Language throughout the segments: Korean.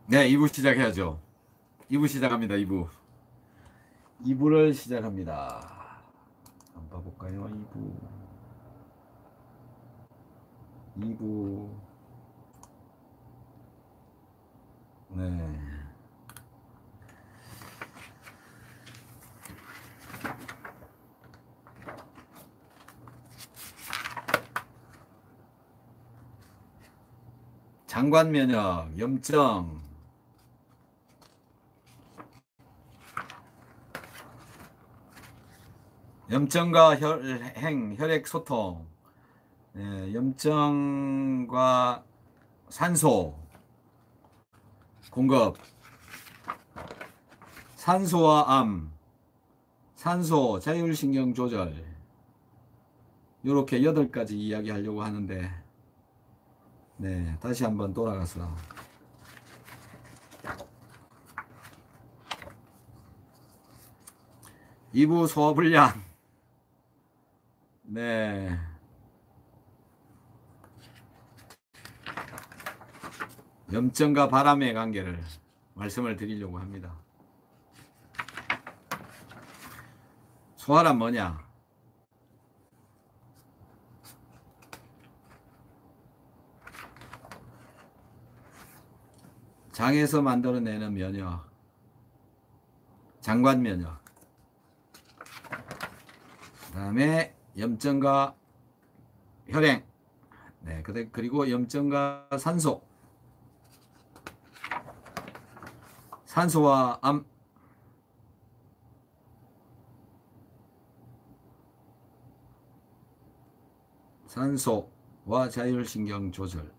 네, 2부 시작해야죠. 2부 시작합니다. 2부. 2부를 시작합니다. 한번 봐볼까요? 2부. 2부. 네. 장관 면역, 염증. 염증과 혈액 소통. 네, 염증과 산소 공급. 산소와 암. 산소, 자율신경 조절. 이렇게 8가지 이야기하려고 하는데, 네, 다시 한번 돌아가서. 2부 소화불량. 네. 염증과 바람의 관계를 말씀을 드리려고 합니다. 소화란 뭐냐? 장에서 만들어내는 면역, 장관 면역. 그 다음에 염증과 혈행, 네, 그리고 염증과 산소, 산소와 암, 산소와 자율신경 조절.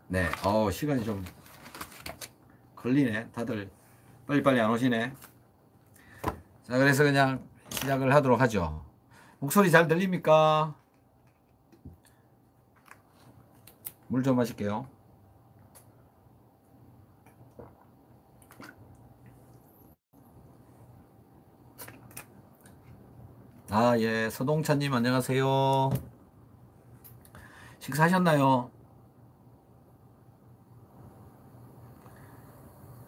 네, 시간이 좀 걸리네. 다들 빨리빨리 안 오시네. 자, 그래서 그냥 시작을 하도록 하죠. 목소리 잘 들립니까? 물 좀 마실게요. 아, 예. 서동찬님 안녕하세요. 식사하셨나요?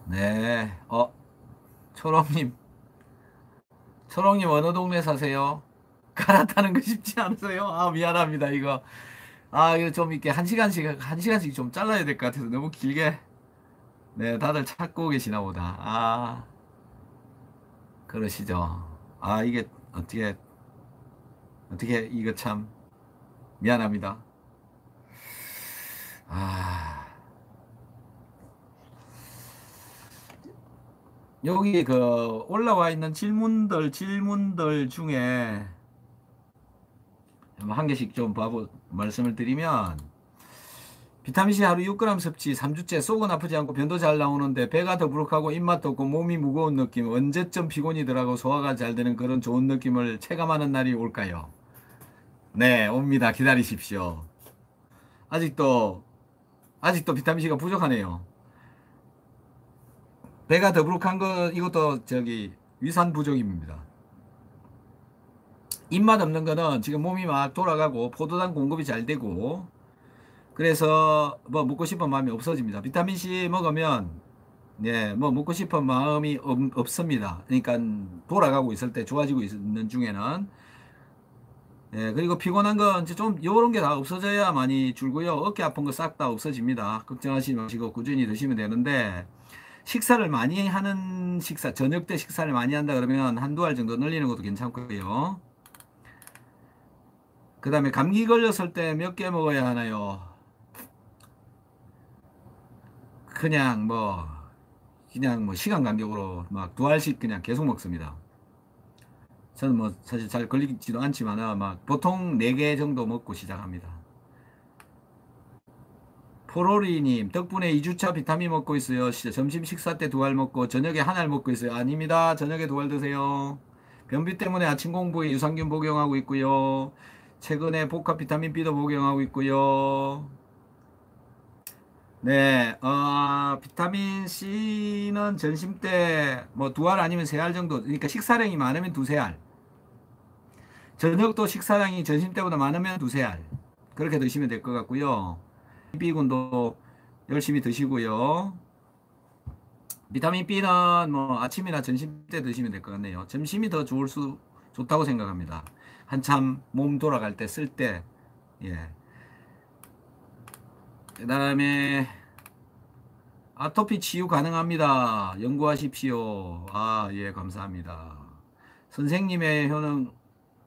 네. 초롱님. 초롱님 어느 동네 사세요? 갈아타는 거 쉽지 않으세요? 아, 미안합니다, 이거. 아, 이거 좀 이렇게 한 시간씩 좀 잘라야 될 것 같아서 너무 길게. 네, 다들 찾고 계시나 보다. 아, 그러시죠. 아, 이게 어떻게, 이거 참, 미안합니다. 아, 여기 올라와 있는 질문들 중에 한 개씩 좀 말씀을 드리면, 비타민C 하루 6g 섭취 3주째 속은 아프지 않고 변도 잘 나오는데 배가 더부룩하고 입맛도 없고 몸이 무거운 느낌, 언제쯤 피곤이 덜하고 소화가 잘 되는 그런 좋은 느낌을 체감하는 날이 올까요? 네, 옵니다. 기다리십시오. 아직도 아직도 비타민C가 부족하네요. 배가 더부룩한 거 이것도 위산 부족입니다. 입맛 없는 거는 지금 몸이 막 돌아가고 포도당 공급이 잘 되고 그래서 뭐 먹고 싶은 마음이 없어집니다. 비타민C 먹으면 예, 뭐 먹고 싶은 마음이 없습니다. 그러니까 돌아가고 있을 때 좋아지고 있는 중에는 예, 그리고 피곤한 건 이제 좀 요런 게 다 없어져야 많이 줄고요. 어깨 아픈 거 싹 다 없어집니다. 걱정하지 마시고 꾸준히 드시면 되는데 식사를 많이 하는 저녁 때 식사를 많이 한다 그러면 한두 알 정도 늘리는 것도 괜찮고요. 그 다음에 감기 걸렸을 때 몇 개 먹어야 하나요? 그냥 뭐 시간 간격으로 막 두 알씩 그냥 계속 먹습니다. 저는 뭐 사실 잘 걸리지도 않지만 막 보통 4개 정도 먹고 시작합니다. 포로리님 덕분에 2주차 비타민 먹고 있어요. 점심 식사 때 2알 먹고 저녁에 1알 먹고 있어요. 아닙니다. 저녁에 2알 드세요. 변비 때문에 아침 공복에 유산균 복용하고 있고요. 최근에 복합 비타민 B도 복용하고 있고요. 네, 비타민 C는 점심 때 뭐 2알 아니면 3알 정도, 그러니까 식사량이 많으면 2~3알. 저녁도 식사량이 점심 때보다 많으면 2~3알. 그렇게 드시면 될 것 같고요. B군도 열심히 드시고요. 비타민 B는 뭐 아침이나 점심 때 드시면 될 것 같네요. 점심이 더 좋다고 생각합니다. 한참 몸 돌아갈 때 쓸 때. 예. 그 다음에 아토피 치유 가능합니다. 연구하십시오. 아, 예, 감사합니다. 선생님의 효능,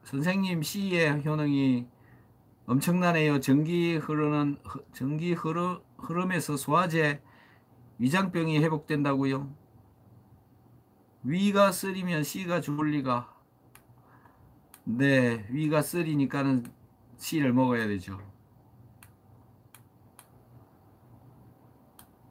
선생님 C의 효능이 엄청나네요. 흐름에서 소화제 위장병이 회복된다고요? 위가 쓰리면 C가 좋을 리가. 네, 위가 쓰리니까는 C를 먹어야 되죠.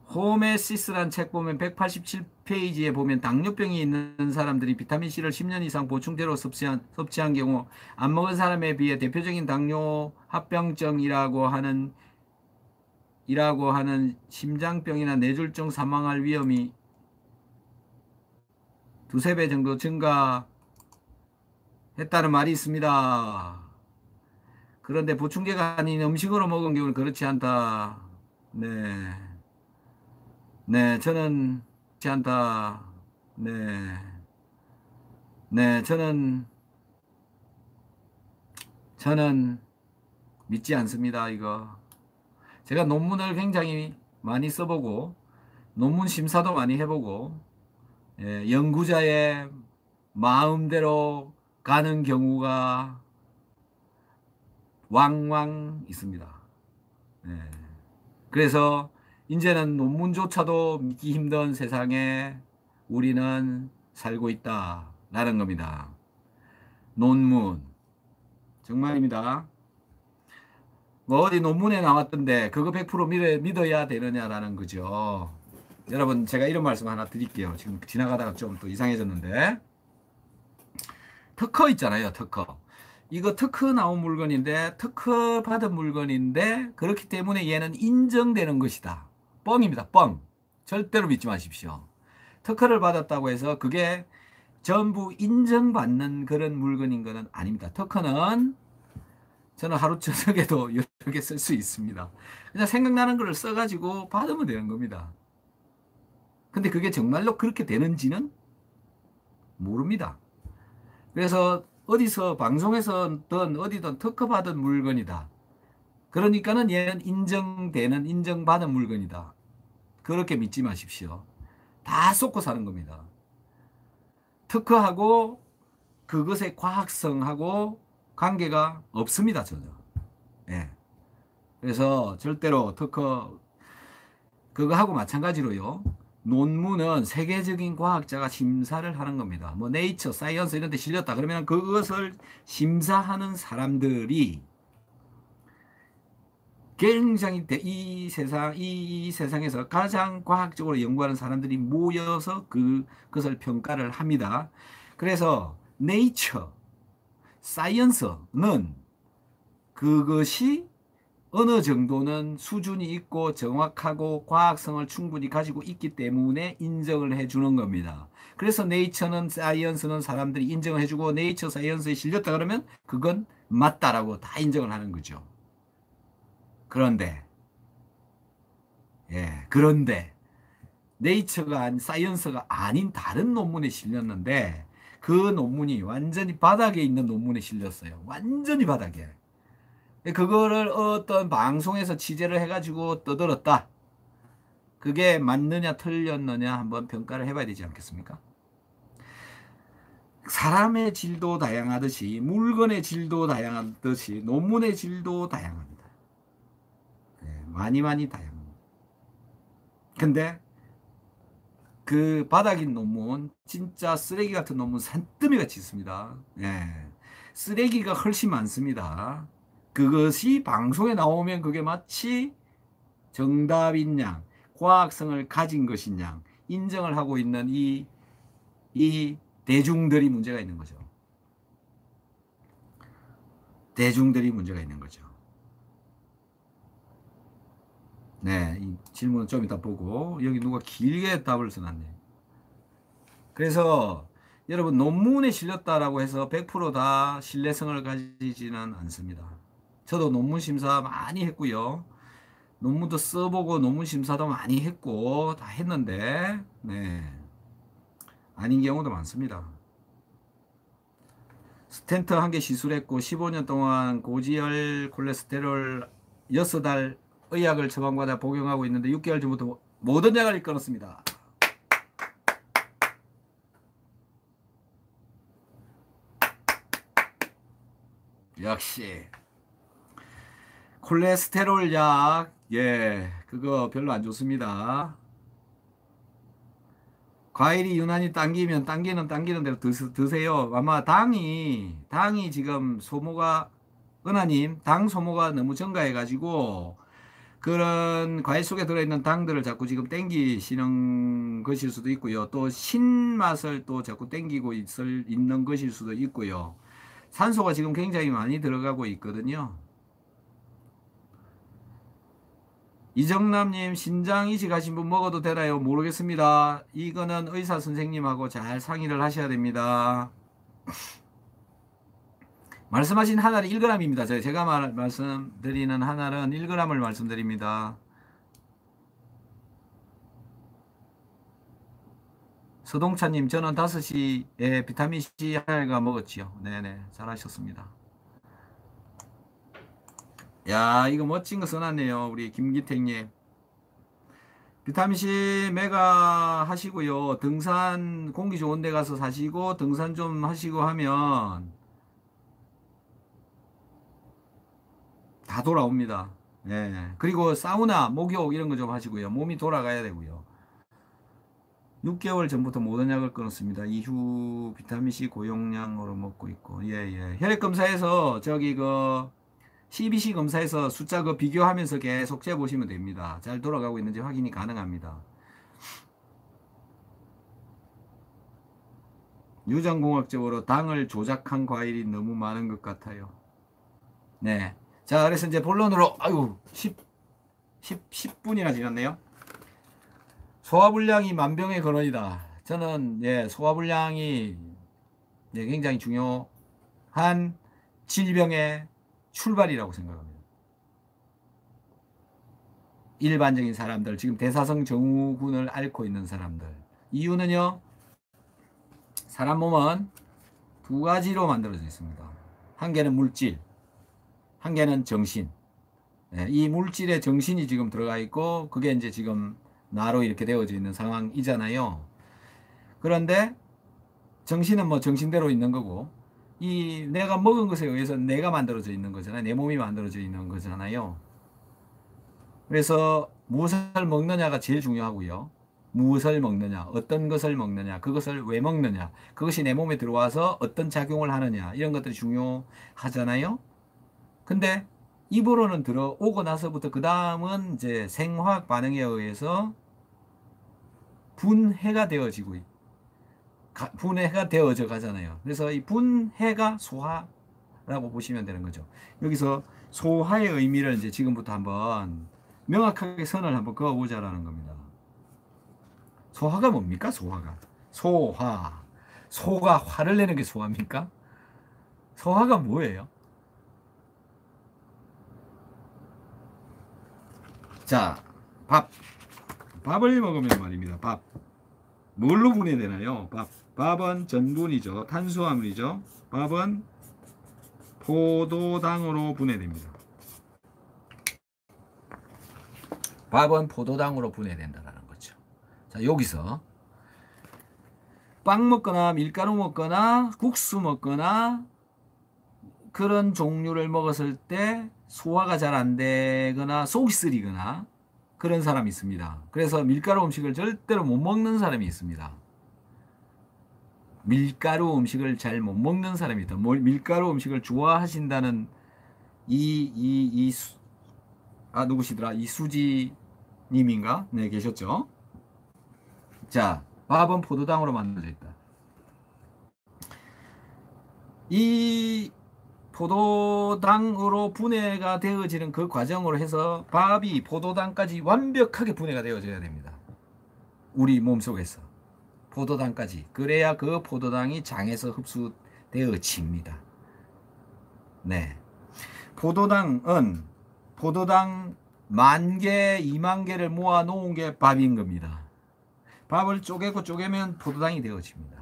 호메시스란 책 보면 187페이지에 보면 당뇨병이 있는 사람들이 비타민C를 10년 이상 보충제로 섭취한 경우 안 먹은 사람에 비해 대표적인 당뇨 합병증이라고 하는 심장병이나 뇌졸중 사망할 위험이 두세 배 정도 증가했다는 말이 있습니다. 그런데 보충제가 아닌 음식으로 먹은 경우는 그렇지 않다. 네. 네, 저는 그렇지 않다. 네. 네, 저는 믿지 않습니다, 이거. 제가 논문을 굉장히 많이 써보고, 논문 심사도 많이 해보고, 예, 연구자의 마음대로 가는 경우가 왕왕 있습니다. 예. 그래서 이제는 논문조차도 믿기 힘든 세상에 우리는 살고 있다라는 겁니다. 논문. 정말입니다. 뭐 어디 논문에 나왔던데 그거 100% 믿어야 되느냐라는 거죠. 여러분, 제가 이런 말씀 하나 드릴게요. 지금 지나가다가 좀 또 이상해졌는데. 특허 있잖아요, 특허. 이거 특허 나온 물건인데, 특허 받은 물건인데, 그렇기 때문에 얘는 인정되는 것이다. 뻥입니다, 뻥. 절대로 믿지 마십시오. 특허를 받았다고 해서 그게 전부 인정받는 그런 물건인 것은 아닙니다. 특허는 저는 하루 저녁에도 여러 개 쓸 수 있습니다. 그냥 생각나는 걸 써가지고 받으면 되는 겁니다. 근데 그게 정말로 그렇게 되는지는 모릅니다. 그래서 어디서 방송에서든 어디든 특허받은 물건이다. 그러니까는 얘는 인정받은 물건이다. 그렇게 믿지 마십시오. 다 쏟고 사는 겁니다. 특허하고 그것의 과학성하고 관계가 없습니다, 전혀. 예. 그래서 절대로 특허 그거하고 마찬가지로요. 논문은 세계적인 과학자가 심사를 하는 겁니다. 뭐 네이처, 사이언스 이런 데 실렸다 그러면 그것을 심사하는 사람들이 굉장히 이 세상에서 가장 과학적으로 연구하는 사람들이 모여서 그것을 평가를 합니다. 그래서 네이처, 사이언스는 그것이 어느 정도는 수준이 있고 정확하고 과학성을 충분히 가지고 있기 때문에 인정을 해주는 겁니다. 그래서 네이처는 사이언스는 사람들이 인정을 해주고 네이처 사이언스에 실렸다 그러면 그건 맞다라고 다 인정을 하는 거죠. 그런데 네이처가 사이언스가 아닌 다른 논문에 실렸는데 그 논문이 완전히 바닥에 있는 논문에 실렸어요. 완전히 바닥에. 그거를 어떤 방송에서 취재를 해가지고 떠들었다. 그게 맞느냐 틀렸느냐 한번 평가를 해봐야 되지 않겠습니까? 사람의 질도 다양하듯이 물건의 질도 다양하듯이 논문의 질도 다양합니다. 많이 다양합니다. 근데 그 바닥인 논문 진짜 쓰레기 같은 논문 산더미 같이 있습니다. 쓰레기가 훨씬 많습니다. 그것이 방송에 나오면 그게 마치 정답인 양, 과학성을 가진 것인 양 인정을 하고 있는 이 대중들이 문제가 있는 거죠. 대중들이 문제가 있는 거죠. 네, 이 질문은 좀 이따 보고 여기 누가 길게 답을 써놨네. 그래서 여러분 논문에 실렸다라고 해서 100%다 신뢰성을 가지지는 않습니다. 저도 논문 심사 많이 했고요. 논문도 써보고 논문 심사도 많이 했고 다 했는데 네, 아닌 경우도 많습니다. 스텐트 한 개 시술했고 15년 동안 고지혈 콜레스테롤 6달 의약을 처방받아 복용하고 있는데 6개월 전부터 모든 약을 끊었습니다. 역시 콜레스테롤 약, 예, 그거 별로 안 좋습니다. 과일이 유난히 당기면 당기는 대로 드세요. 아마 당이 지금 소모가, 은하님, 당 소모가 너무 증가해가지고 그런 과일 속에 들어있는 당들을 자꾸 지금 땡기시는 것일 수도 있고요. 또 신맛을 또 자꾸 땡기고 있는 것일 수도 있고요. 산소가 지금 굉장히 많이 들어가고 있거든요. 이정남님, 신장 이식하신 분 먹어도 되나요? 모르겠습니다. 이거는 의사 선생님하고 잘 상의를 하셔야 됩니다. 말씀하신 한 알이 1g입니다. 제가 말씀드리는 한 알은 1g을 말씀드립니다. 서동차님, 저는 5시에 비타민C 하나가 먹었지요. 네네, 잘하셨습니다. 야, 이거 멋진 거 써놨네요. 우리 김기택님. 비타민C 메가 하시고요. 등산 공기 좋은 데 가서 사시고 등산 좀 하시고 하면 다 돌아옵니다. 예. 그리고 사우나, 목욕 이런 거 좀 하시고요. 몸이 돌아가야 되고요. 6개월 전부터 모든 약을 끊었습니다. 이후 비타민C 고용량으로 먹고 있고. 예, 예. 혈액 검사에서 저기 그 CBC 검사에서 숫자 그 비교하면서 계속 재보시면 됩니다. 잘 돌아가고 있는지 확인이 가능합니다. 유전공학적으로 당을 조작한 과일이 너무 많은 것 같아요. 네. 자, 그래서 이제 본론으로, 아유, 10분이나 지났네요. 소화불량이 만병의 근원이다. 저는, 예, 소화불량이 예, 굉장히 중요한 질병의 출발이라고 생각합니다. 일반적인 사람들, 지금 대사성 증후군을 앓고 있는 사람들. 이유는요, 사람 몸은 두 가지로 만들어져 있습니다. 한 개는 물질, 한 개는 정신. 예, 이 물질에 정신이 지금 들어가 있고, 그게 이제 지금 나로 이렇게 되어져 있는 상황이잖아요. 그런데 정신은 뭐 정신대로 있는 거고, 이 내가 먹은 것에 의해서 내가 만들어져 있는 거잖아요. 내 몸이 만들어져 있는 거잖아요. 그래서 무엇을 먹느냐가 제일 중요하고요. 무엇을 먹느냐, 어떤 것을 먹느냐, 그것을 왜 먹느냐, 그것이 내 몸에 들어와서 어떤 작용을 하느냐, 이런 것들이 중요하잖아요. 근데 입으로는 들어오고 나서부터 그 다음은 이제 생화학 반응에 의해서 분해가 되어지고 분해가 되어져 가잖아요. 그래서 이 분해가 소화라고 보시면 되는 거죠. 여기서 소화의 의미를 이제 지금부터 한번 명확하게 선을 한번 그어보자라는 겁니다. 소화가 뭡니까? 소화가. 소화. 소가 화를 내는 게 소화입니까? 소화가 뭐예요? 자, 밥을 먹으면 말입니다. 밥. 뭘로 분해되나요? 밥은 전분이죠. 탄수화물이죠. 밥은 포도당으로 분해됩니다. 밥은 포도당으로 분해된다는 거죠. 자, 여기서 빵 먹거나 밀가루 먹거나 국수 먹거나 그런 종류를 먹었을 때 소화가 잘 안 되거나 속이 쓰리거나 그런 사람이 있습니다. 그래서 밀가루 음식을 절대로 못 먹는 사람이 있습니다. 밀가루 음식을 잘 못 먹는 사람이 있다. 밀가루 음식을 좋아하신다는 누구시더라? 이수지 님인가? 네, 계셨죠? 자, 밥은 포도당으로 만들어져 있다. 이 포도당으로 분해가 되어지는 그 과정으로 해서 밥이 포도당까지 완벽하게 분해가 되어져야 됩니다. 우리 몸속에서 포도당까지. 그래야 그 포도당이 장에서 흡수되어집니다. 네. 포도당은 포도당 10,000개, 20,000개를 모아 놓은 게 밥인 겁니다. 밥을 쪼개고 쪼개면 포도당이 되어집니다.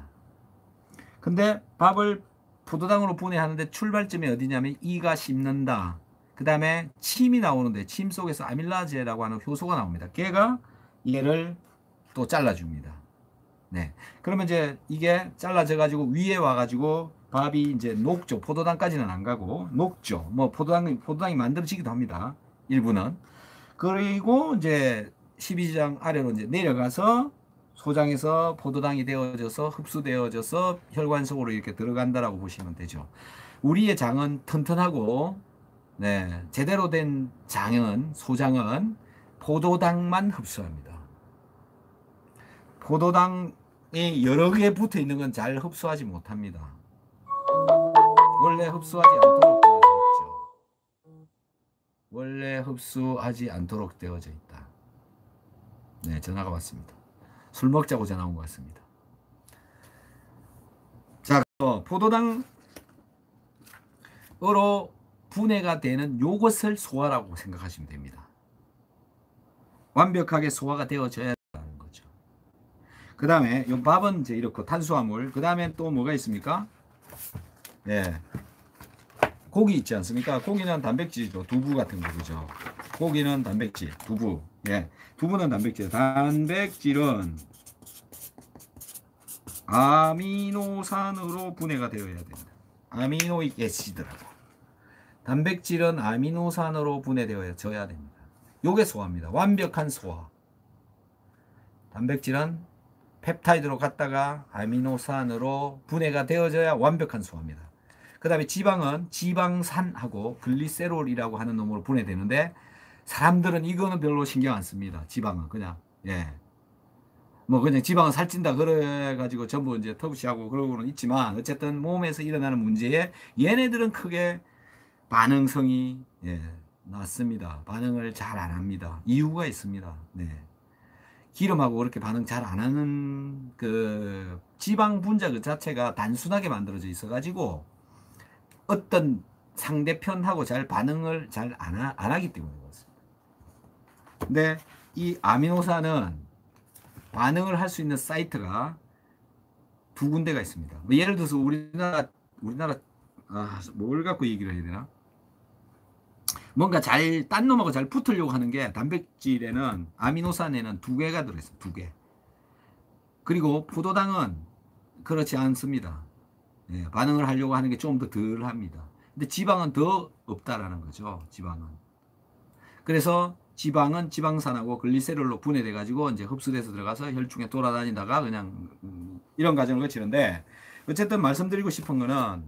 근데 밥을 포도당으로 분해하는데 출발점이 어디냐면 이가 씹는다. 그 다음에 침이 나오는데 침 속에서 아밀라제라고 하는 효소가 나옵니다. 걔가 얘를 또 잘라줍니다. 네. 그러면 이제 이게 잘라져 가지고 위에 와 가지고 밥이 이제 녹죠. 포도당까지는 안 가고 녹죠. 뭐 포도당이 만들어지기도 합니다. 일부는. 그리고 이제 12장 아래로 이제 내려가서 소장에서 포도당이 되어져서 흡수되어져서 혈관 속으로 이렇게 들어간다라고 보시면 되죠. 우리의 장은 튼튼하고 네, 제대로 된 장은 소장은 포도당만 흡수합니다. 포도당이 여러 개 붙어 있는 건 잘 흡수하지 못합니다. 원래 흡수하지 않도록 되어져 있죠. 원래 흡수하지 않도록 되어져 있다. 네, 전화가 왔습니다. 술 먹자고 전화 온 것 같습니다. 자, 포도당으로 분해가 되는 요것을 소화라고 생각하시면 됩니다. 완벽하게 소화가 되어져야 한다는 거죠. 그 다음에 요 밥은 이제 이렇고 탄수화물. 그 다음에 또 뭐가 있습니까? 예. 고기 있지 않습니까? 고기는 단백질이죠. 두부 같은 거, 그죠? 고기는 단백질, 두부. 예. 두부는 단백질. 단백질은 아미노산으로 분해가 되어야 됩니다. 아미노익 애시드라고. 단백질은 아미노산으로 분해되어져야 됩니다. 요게 소화입니다. 완벽한 소화. 단백질은 펩타이드로 갔다가 아미노산으로 분해가 되어져야 완벽한 소화입니다. 그 다음에 지방은 지방산하고 글리세롤이라고 하는 놈으로 분해되는데 사람들은 이거는 별로 신경 안 씁니다. 지방은 그냥 뭐 그냥 지방은 살찐다 그래가지고 전부 이제 터부시하고 그러고는 있지만 어쨌든 몸에서 일어나는 문제에 얘네들은 크게 반응성이 낮습니다. 반응을 잘 안 합니다. 이유가 있습니다. 네. 기름하고 그렇게 반응 잘 안 하는 그 지방 분자 그 자체가 단순하게 만들어져 있어 가지고 어떤 상대편하고 잘 반응을 잘 안 하기 때문에 그렇습니다. 근데 이 아미노산은 반응을 할 수 있는 사이트가 두 군데가 있습니다. 뭐 예를 들어서 우리나라 뭘 갖고 얘기를 해야 되나? 뭔가 딴 놈하고 잘 붙으려고 하는 게 단백질에는 아미노산에는 2개가 들어있어요. 2개. 그리고 포도당은 그렇지 않습니다. 반응을 하려고 하는 게 좀 더 덜 합니다. 근데 지방은 더 없다라는 거죠. 지방은. 그래서 지방은 지방산하고 글리세롤로 분해돼 가지고 이제 흡수돼서 들어가서 혈중에 돌아다니다가 그냥 이런 과정을 거치는데 어쨌든 말씀드리고 싶은 거는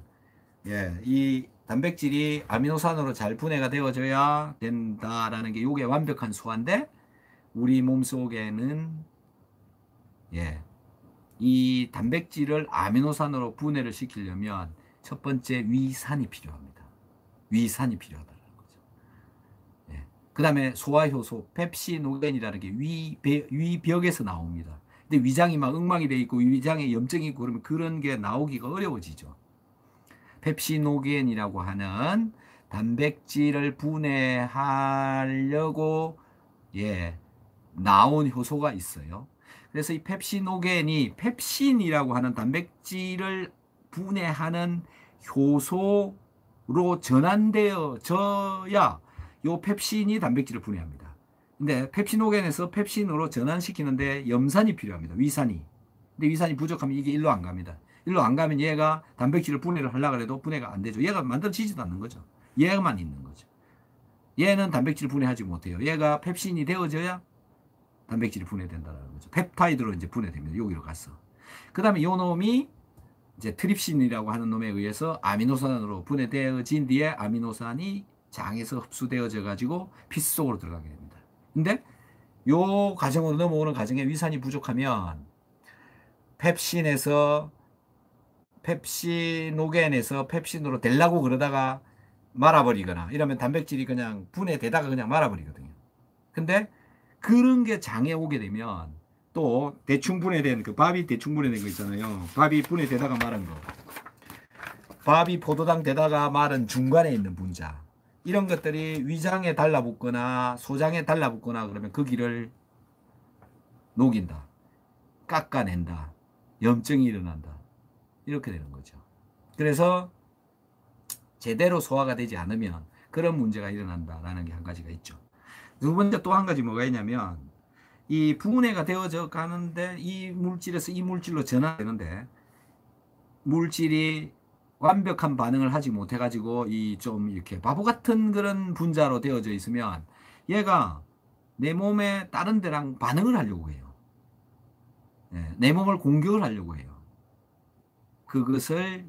이 단백질이 아미노산으로 잘 분해가 되어져야 된다라는 게 이게 완벽한 소화인데 우리 몸속에는 이 단백질을 아미노산으로 분해를 시키려면 첫 번째 위산이 필요합니다. 위산이 필요하다는 거죠. 그 다음에 소화효소 펩시노겐이라는 게 위벽에서 나옵니다. 근데 위장이 막 엉망이 돼 있고 위장에 염증이 있고 그러면 그런 게 나오기가 어려워지죠. 펩시노겐이라고 하는 단백질을 분해하려고 나온 효소가 있어요. 그래서 이 펩시노겐이 펩신이라고 하는 단백질을 분해하는 효소로 전환되어져야 요 펩신이 단백질을 분해합니다. 근데 펩시노겐에서 펩신으로 전환시키는데 염산이 필요합니다. 위산이. 근데 위산이 부족하면 이게 일로 안 갑니다. 일로 안 가면 얘가 단백질을 분해를 하려고 해도 분해가 안 되죠. 얘가 만들어지지도 않는 거죠. 얘만 있는 거죠. 얘는 단백질 분해하지 못해요. 얘가 펩신이 되어져야 단백질이 분해된다는 거죠. 펩타이드로 이제 분해됩니다. 여기로 가서. 그 다음에 요 놈이 이제 트립신이라고 하는 놈에 의해서 아미노산으로 분해되어진 뒤에 아미노산이 장에서 흡수되어져 가지고 피스 속으로 들어가게 됩니다. 근데 요 과정으로 넘어오는 과정에 위산이 부족하면 펩시노겐에서 펩신으로 되려고 그러다가 말아버리거나 이러면 단백질이 그냥 분해되다가 그냥 말아버리거든요. 근데 그런 게 장에 오게 되면 또 대충 분해된 그 밥이 대충 분해된 거 있잖아요. 밥이 분해되다가 마른 거. 밥이 포도당 되다가 마른 중간에 있는 분자. 이런 것들이 위장에 달라붙거나 소장에 달라붙거나 그러면 그 기를 녹인다. 깎아낸다. 염증이 일어난다. 이렇게 되는 거죠. 그래서 제대로 소화가 되지 않으면 그런 문제가 일어난다라는 게 한 가지가 있죠. 두 번째 또 한 가지 뭐가 있냐면 이 분해가 되어져 가는데 이 물질에서 이 물질로 전환되는데 물질이 완벽한 반응을 하지 못해 가지고 이 좀 이렇게 바보 같은 그런 분자로 되어져 있으면 얘가 내 몸에 다른 데랑 반응을 하려고 해요. 내 몸을 공격을 하려고 해요. 그것을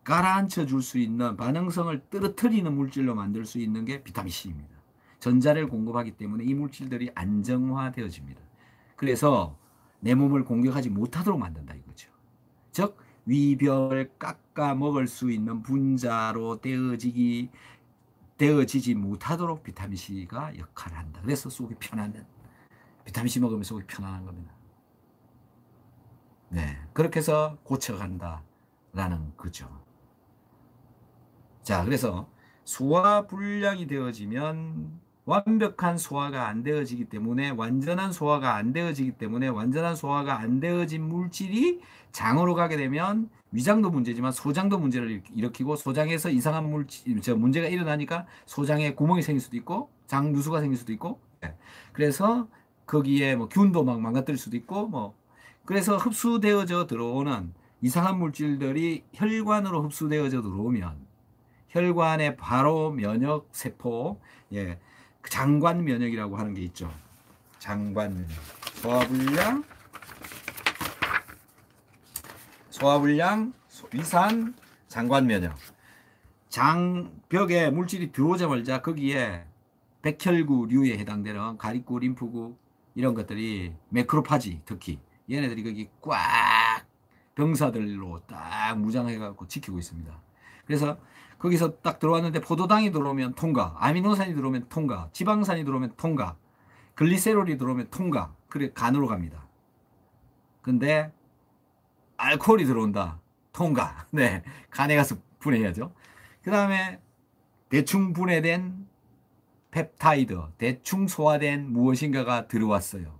가라앉혀 줄 수 있는 반응성을 떨어뜨리는 물질로 만들 수 있는 게 비타민 C입니다. 전자를 공급하기 때문에 이 물질들이 안정화되어집니다. 그래서 내 몸을 공격하지 못하도록 만든다 이거죠. 즉 위벽을 깎아 먹을 수 있는 분자로 되어지지 못하도록 비타민 C가 역할을 한다. 그래서 속이 편안한 비타민 C 먹으면 속이 편안한 겁니다. 네, 그렇게 해서 고쳐간다라는 거죠. 자, 그래서 소화 불량이 되어지면 완벽한 소화가 안 되어지기 때문에 완전한 소화가 안 되어지기 때문에 완전한 소화가 안 되어진 물질이 장으로 가게 되면 위장도 문제지만 소장도 문제를 일으키고 소장에서 이상한 물질, 문제가 일어나니까 소장에 구멍이 생길 수도 있고 장 누수가 생길 수도 있고 그래서 거기에 뭐 균도 막 망가뜨릴 수도 있고 뭐 그래서 흡수되어져 들어오는 이상한 물질들이 혈관으로 흡수되어져 들어오면 혈관의 바로 면역 세포, 예, 장관 면역이라고 하는 게 있죠. 장관 면역. 소화불량, 위산, 장관 면역. 장벽에 물질이 들어오자마자 거기에 백혈구류에 해당되는 가리구, 림프구 이런 것들이 매크로파지 특히 얘네들이 거기 꽉 병사들로 딱 무장해갖고 지키고 있습니다. 그래서 거기서 딱 들어왔는데 포도당이 들어오면 통과, 아미노산이 들어오면 통과, 지방산이 들어오면 통과, 글리세롤이 들어오면 통과. 그래 간으로 갑니다. 근데 알코올이 들어온다. 통과. 네, 간에 가서 분해해야죠. 그 다음에 대충 분해된 펩타이드, 대충 소화된 무엇인가가 들어왔어요.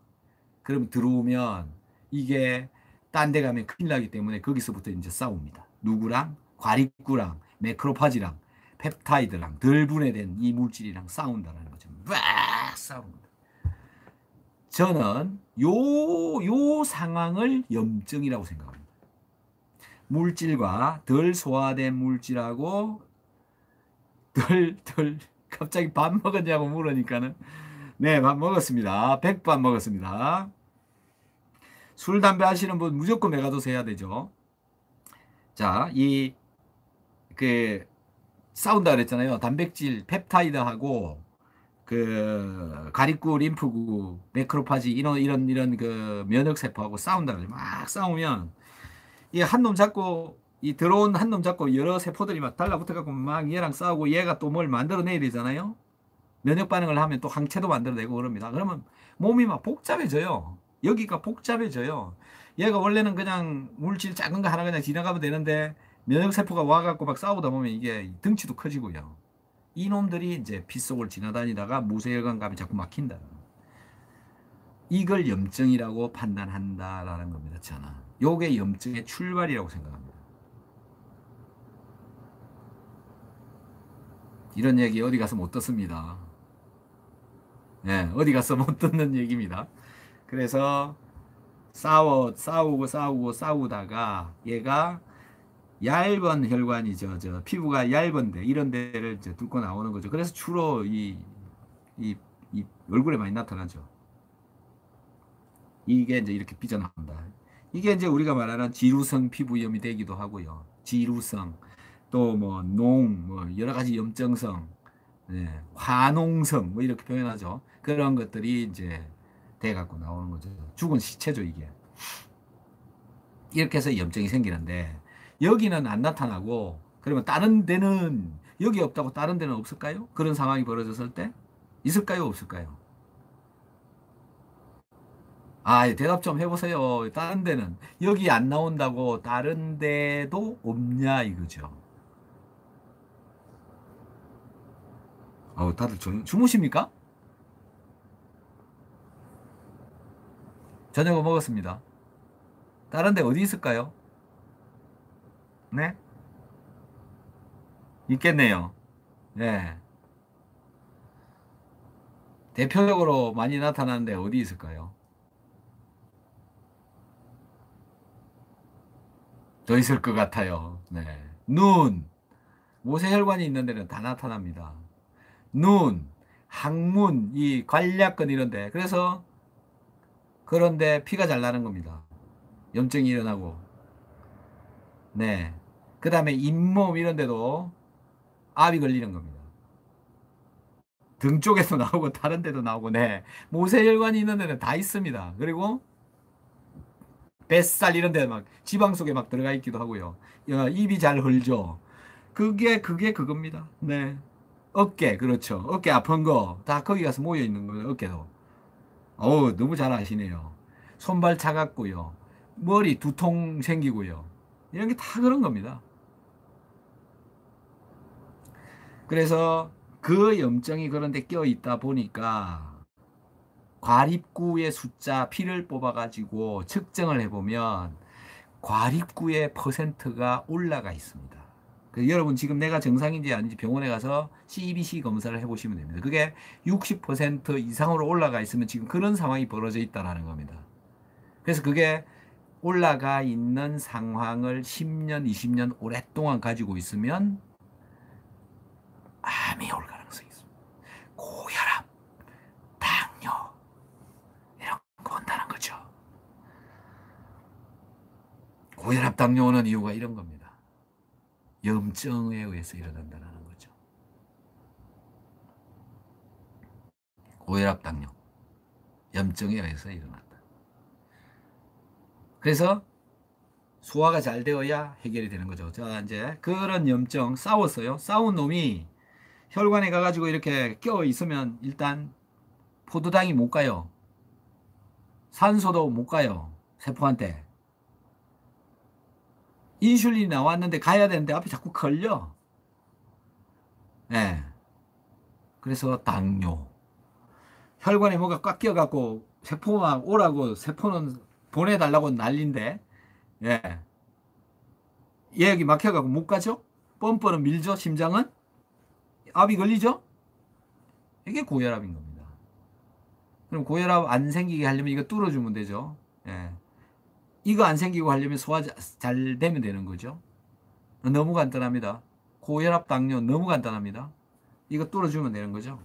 그럼 들어오면 이게 딴 데 가면 큰일 나기 때문에 거기서부터 이제 싸웁니다. 누구랑? 과립구랑 매크로파지랑 펩타이드랑 덜 분해된 이 물질이랑 싸운다는 거죠. 막 싸우는 거예요. 저는 요 상황을 염증이라고 생각합니다. 물질과 덜 소화된 물질하고 갑자기 밥 먹었냐고 물으니까는 네, 밥 먹었습니다. 100밥 먹었습니다. 술, 담배 하시는 분 무조건 메가도스 해야 되죠. 자, 싸운다 그랬잖아요. 단백질, 펩타이드하고, 가립구, 림프구, 매크로파지, 이런 그 면역세포하고 싸운다 그래요. 막 싸우면, 이 한 놈 잡고, 이 들어온 한 놈 잡고 여러 세포들이 막 달라붙어갖고 막 얘랑 싸우고 얘가 또 뭘 만들어내야 되잖아요. 면역 반응을 하면 또 항체도 만들어내고 그럽니다. 그러면 몸이 막 복잡해져요. 여기가 복잡해져요. 얘가 원래는 그냥 물질 작은 거 하나 그냥 지나가면 되는데 면역세포가 와갖고 막 싸우다 보면 이게 덩치도 커지고요. 이놈들이 이제 피 속을 지나다니다가 무쇠혈관감이 자꾸 막힌다. 이걸 염증이라고 판단한다라는 겁니다. 저는. 요게 염증의 출발이라고 생각합니다. 이런 얘기 어디 가서 못 듣습니다. 예, 어디 가서 못 듣는 얘기입니다. 그래서 싸우다가 얘가 얇은 혈관이죠. 피부가 얇은데 이런 데를 이제 뚫고 나오는 거죠. 그래서 주로 이 얼굴에 많이 나타나죠. 이게 이제 이렇게 삐져나온다. 이게 이제 우리가 말하는 지루성 피부염이 되기도 하고요. 지루성, 또 뭐 뭐 여러 가지 염증성, 네, 화농성 뭐 이렇게 표현하죠. 그런 것들이 이제 돼 갖고 나오는 거죠. 죽은 시체죠, 이게. 이렇게 해서 염증이 생기는데 여기는 안 나타나고 그러면 다른 데는 여기 없다고 다른 데는 없을까요? 그런 상황이 벌어졌을 때 있을까요? 없을까요? 아, 대답 좀 해보세요. 다른 데는 여기 안 나온다고 다른 데도 없냐 이거죠. 다들 주무십니까? 저녁을 먹었습니다. 다른 데 어디 있을까요? 네? 있겠네요. 네. 대표적으로 많이 나타나는데 어디 있을까요? 더 있을 것 같아요. 네. 눈. 모세혈관이 있는 데는 다 나타납니다. 눈, 항문, 이 관략근 이런데. 그래서 그런데 피가 잘 나는 겁니다. 염증이 일어나고. 네. 그 다음에 잇몸 이런 데도 암이 걸리는 겁니다. 등 쪽에도 나오고 다른 데도 나오고, 네. 모세혈관이 있는 데는 다 있습니다. 그리고 뱃살 이런 데 막 지방 속에 막 들어가 있기도 하고요. 입이 잘 흘죠. 그게 그겁니다. 네. 어깨, 그렇죠. 어깨 아픈 거 다 거기 가서 모여 있는 거예요. 어깨도. 어우, 너무 잘 아시네요. 손발 차갑고요. 머리 두통 생기고요. 이런 게 다 그런 겁니다. 그래서 그 염증이 그런데 껴 있다 보니까 과립구의 숫자 피를 뽑아가지고 측정을 해보면 과립구의 퍼센트가 올라가 있습니다. 여러분 지금 내가 정상인지 아닌지 병원에 가서 CBC 검사를 해보시면 됩니다. 그게 60% 이상으로 올라가 있으면 지금 그런 상황이 벌어져 있다는 겁니다. 그래서 그게 올라가 있는 상황을 10년, 20년 오랫동안 가지고 있으면 암이 올 가능성이 있습니다. 고혈압, 당뇨 이런 거 온다는 거죠. 고혈압, 당뇨 오는 이유가 이런 겁니다. 염증에 의해서 일어난다는 거죠. 고혈압, 당뇨, 염증에 의해서 일어난다. 그래서 소화가 잘 되어야 해결이 되는 거죠. 자, 이제 그런 염증 싸웠어요. 싸운 놈이 혈관에 가가지고 이렇게 껴 있으면 일단 포도당이 못 가요. 산소도 못 가요. 세포한테. 인슐린이 나왔는데 가야 되는데 앞에 자꾸 걸려. 예. 네. 그래서 당뇨. 혈관에 뭐가 꽉 끼어갖고 세포만 오라고 세포는 보내달라고 난린데, 예. 얘기 막혀갖고 못 가죠? 뻔뻔은 밀죠? 심장은? 압이 걸리죠? 이게 고혈압인 겁니다. 그럼 고혈압 안 생기게 하려면 이거 뚫어주면 되죠. 예. 이거 안 생기고 하려면 소화 잘 되면 되는 거죠. 너무 간단합니다. 고혈압, 당뇨 너무 간단합니다. 이거 뚫어주면 되는 거죠.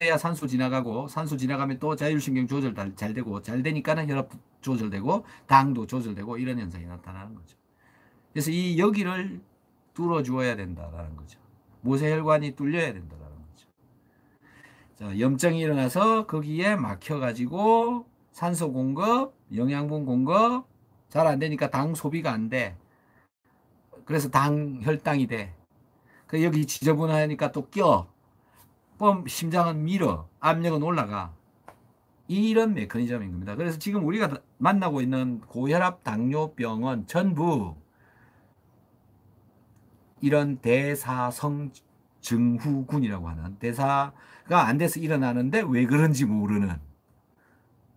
해야 산소 지나가고 산소 지나가면 또 자율신경 조절 잘 되고 잘 되니까는 혈압 조절되고 당도 조절되고 이런 현상이 나타나는 거죠. 그래서 이 여기를 뚫어주어야 된다라는 거죠. 모세혈관이 뚫려야 된다라는 거죠. 자, 염증이 일어나서 거기에 막혀가지고 산소 공급, 영양분 공급 잘 안 되니까 당 소비가 안 돼. 그래서 혈당이 돼. 그 여기 지저분하니까 또 껴. 심장은 밀어. 압력은 올라가. 이런 메커니즘인 겁니다. 그래서 지금 우리가 만나고 있는 고혈압, 당뇨병은 전부 이런 대사성 증후군이라고 하는 대사가 안 돼서 일어나는데 왜 그런지 모르는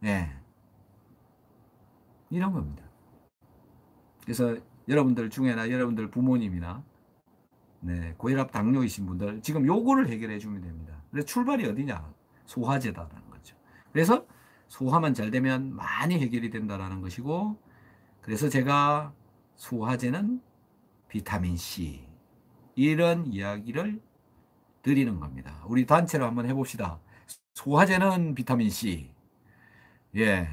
예, 이런 겁니다. 그래서 여러분들 중에나 여러분들 부모님이나 네, 고혈압 당뇨이신 분들 지금 요거를 해결해 주면 됩니다. 그래서 출발이 어디냐? 소화제다라는 거죠. 그래서 소화만 잘 되면 많이 해결이 된다라는 것이고 그래서 제가 소화제는 비타민 C 이런 이야기를 드리는 겁니다. 우리 단체로 한번 해봅시다. 소화제는 비타민 C. 예.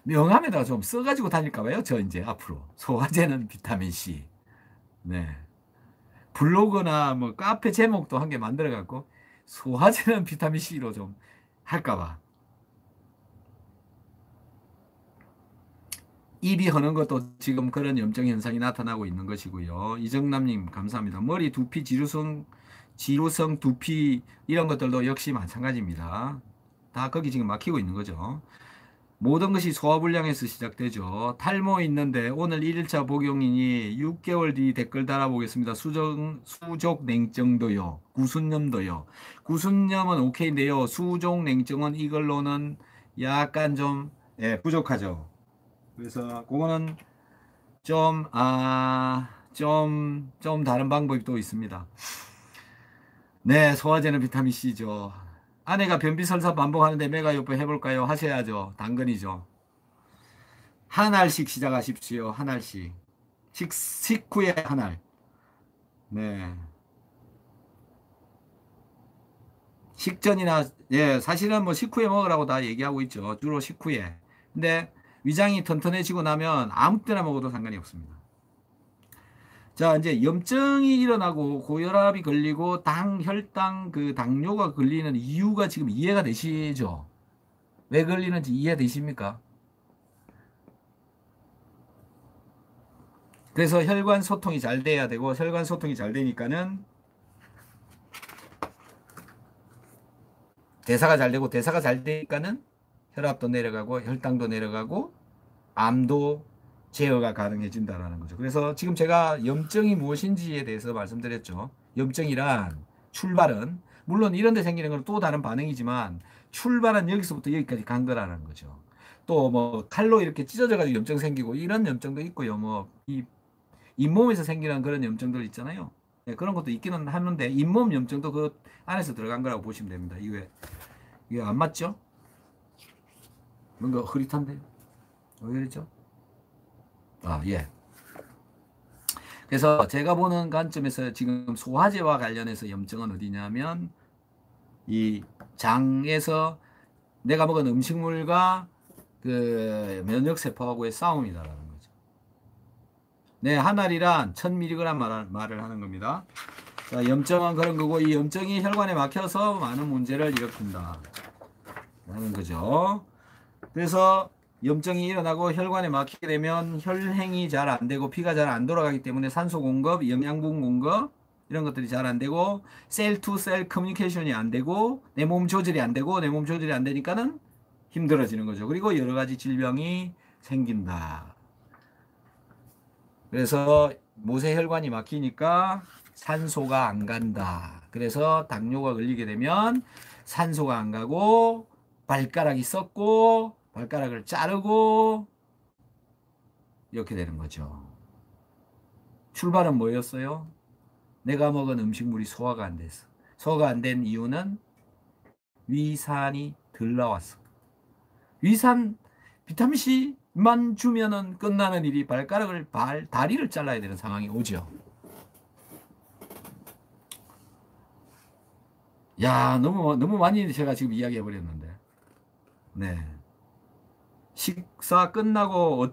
명함에다가 좀 써가지고 다닐까 봐요. 저 이제 앞으로. 소화제는 비타민 C. 네. 블로그나 뭐 카페 제목도 한 개 만들어 갖고 소화제는 비타민 C로 좀 할까 봐. 입이 허는 것도 지금 그런 염증 현상이 나타나고 있는 것이고요. 이정남님 감사합니다. 머리 두피 지루성 두피 이런 것들도 역시 마찬가지입니다. 다 거기 지금 막히고 있는 거죠. 모든 것이 소화불량에서 시작되죠. 탈모 있는데 오늘 1일차 복용이니 6개월 뒤 댓글 달아보겠습니다. 수족 냉증도요. 구순염도요. 구순염은 오케이인데요. 수족 냉증은 이걸로는 약간 좀 예, 부족하죠. 그래서 그거는 좀 다른 방법이 또 있습니다. 네, 소화제는 비타민C죠. 아내가 변비설사 반복하는데 메가요법 해볼까요? 하셔야죠. 당근이죠. 한 알씩 시작하십시오. 한 알씩. 식후에 한 알. 네. 식전이나, 예, 사실은 뭐 식후에 먹으라고 다 얘기하고 있죠. 주로 식후에. 근데 위장이 튼튼해지고 나면 아무 때나 먹어도 상관이 없습니다. 자, 이제 염증이 일어나고 고혈압이 걸리고 혈당, 당뇨가 걸리는 이유가 지금 이해가 되시죠? 왜 걸리는지 이해되십니까? 그래서 혈관 소통이 잘 돼야 되고, 혈관 소통이 잘 되니까는 대사가 잘 되고, 대사가 잘 되니까는 혈압도 내려가고, 혈당도 내려가고, 암도 제어가 가능해진다는 거죠. 그래서 지금 제가 염증이 무엇인지에 대해서 말씀드렸죠. 염증이란 출발은, 물론 이런 데 생기는 건 또 다른 반응이지만, 출발은 여기서부터 여기까지 간 거라는 거죠. 또 뭐 칼로 이렇게 찢어져 가지고 염증 생기고 이런 염증도 있고요. 뭐 이 잇몸에서 생기는 그런 염증들 있잖아요. 네, 그런 것도 있기는 하는데 잇몸 염증도 그 안에서 들어간 거라고 보시면 됩니다. 이게 안 맞죠? 뭔가 흐릿한데? 왜 그랬죠? 아, 예. 그래서 제가 보는 관점에서 지금 소화제와 관련해서 염증은 어디냐면 이 장에서 내가 먹은 음식물과 그 면역세포하고의 싸움이다라는 거죠. 네, 한 알이란 1000mg 말을 하는 겁니다. 자, 염증은 그런 거고 이 염증이 혈관에 막혀서 많은 문제를 일으킨다 라는 거죠. 그래서 염증이 일어나고 혈관에 막히게 되면 혈행이 잘 안 되고 피가 잘 안 돌아가기 때문에 산소 공급, 영양분 공급 이런 것들이 잘 안 되고 셀 투 셀 커뮤니케이션이 안 되고 내 몸 조절이 안 되고 내 몸 조절이 안 되니까는 힘들어지는 거죠. 그리고 여러 가지 질병이 생긴다. 그래서 모세혈관이 막히니까 산소가 안 간다. 그래서 당뇨가 걸리게 되면 산소가 안 가고 발가락이 썩고 발가락을 자르고 이렇게 되는 거죠. 출발은 뭐였어요? 내가 먹은 음식물이 소화가 안 됐어. 소화가 안 된 이유는 위산이 덜 나왔어. 위산 비타민C만 주면은 끝나는 일이 다리를 잘라야 되는 상황이 오죠. 야, 너무 많이 제가 지금 이야기해 버렸는데. 네. 식사 끝나고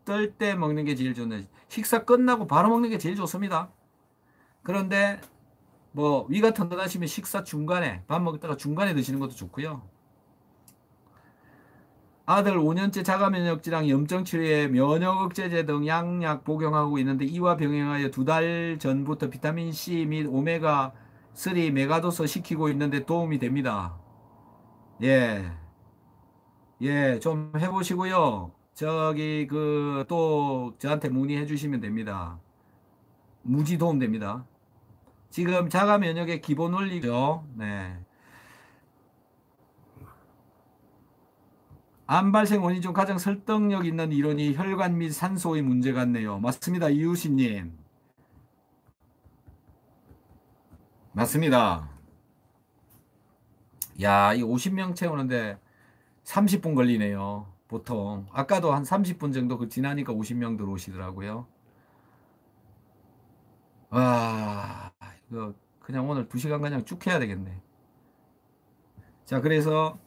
어떨 때 먹는 게 제일 좋나요? 식사 끝나고 바로 먹는 게 제일 좋습니다. 그런데 뭐 위가 튼튼하시면 식사 중간에 밥 먹다가 중간에 드시는 것도 좋고요. 아들 5년째 자가면역질환 염증치료에 면역억제제 등 양약 복용하고 있는데 이와 병행하여 2달 전부터 비타민C 및 오메가3 메가도스 시키고 있는데 도움이 됩니다. 예, 예, 좀 해보시고요. 또 저한테 문의해 주시면 됩니다. 무지 도움 됩니다. 지금 자가면역의 기본 원리죠. 네. 암 발생 원인 중 가장 설득력 있는 이론이 혈관 및 산소의 문제 같네요. 맞습니다. 이유신님. 맞습니다. 야, 이 50명 채우는데 30분 걸리네요. 보통. 아까도 한 30분 정도 지나니까 50명 들어오시더라고요. 와, 이거 그냥 오늘 2시간 그냥 쭉 해야 되겠네. 자, 그래서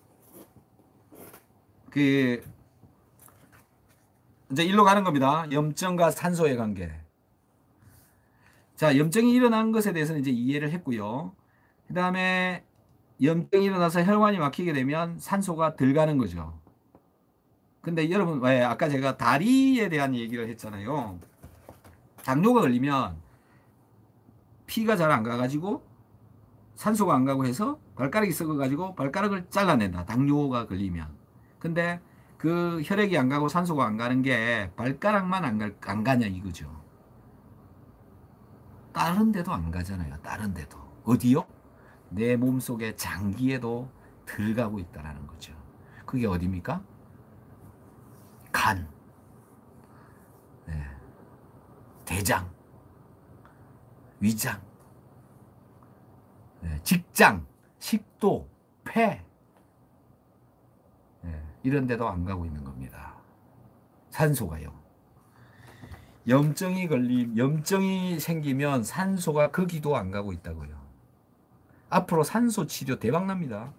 그 이제 일로 가는 겁니다. 염증과 산소의 관계. 자, 염증이 일어난 것에 대해서는 이제 이해를 했고요. 그 다음에 염증이 일어나서 혈관이 막히게 되면 산소가 덜 가는 거죠. 근데 여러분, 왜 아까 제가 다리에 대한 얘기를 했잖아요. 당뇨가 걸리면 피가 잘 안 가가지고 산소가 안 가고 해서 발가락이 썩어가지고 발가락을 잘라낸다. 당뇨가 걸리면. 근데 그 혈액이 안 가고 산소가 안 가는 게 발가락만 안 가냐 이거죠. 다른 데도 안 가잖아요. 다른 데도. 어디요? 내 몸속의 장기에도 들어가고 있다는 거죠. 그게 어디입니까? 간, 네. 대장, 위장, 네. 직장, 식도, 폐, 네. 이런 데도 안 가고 있는 겁니다. 산소가요. 염증이 생기면 산소가 거기도 안 가고 있다고요. 앞으로 산소 치료 대박 납니다.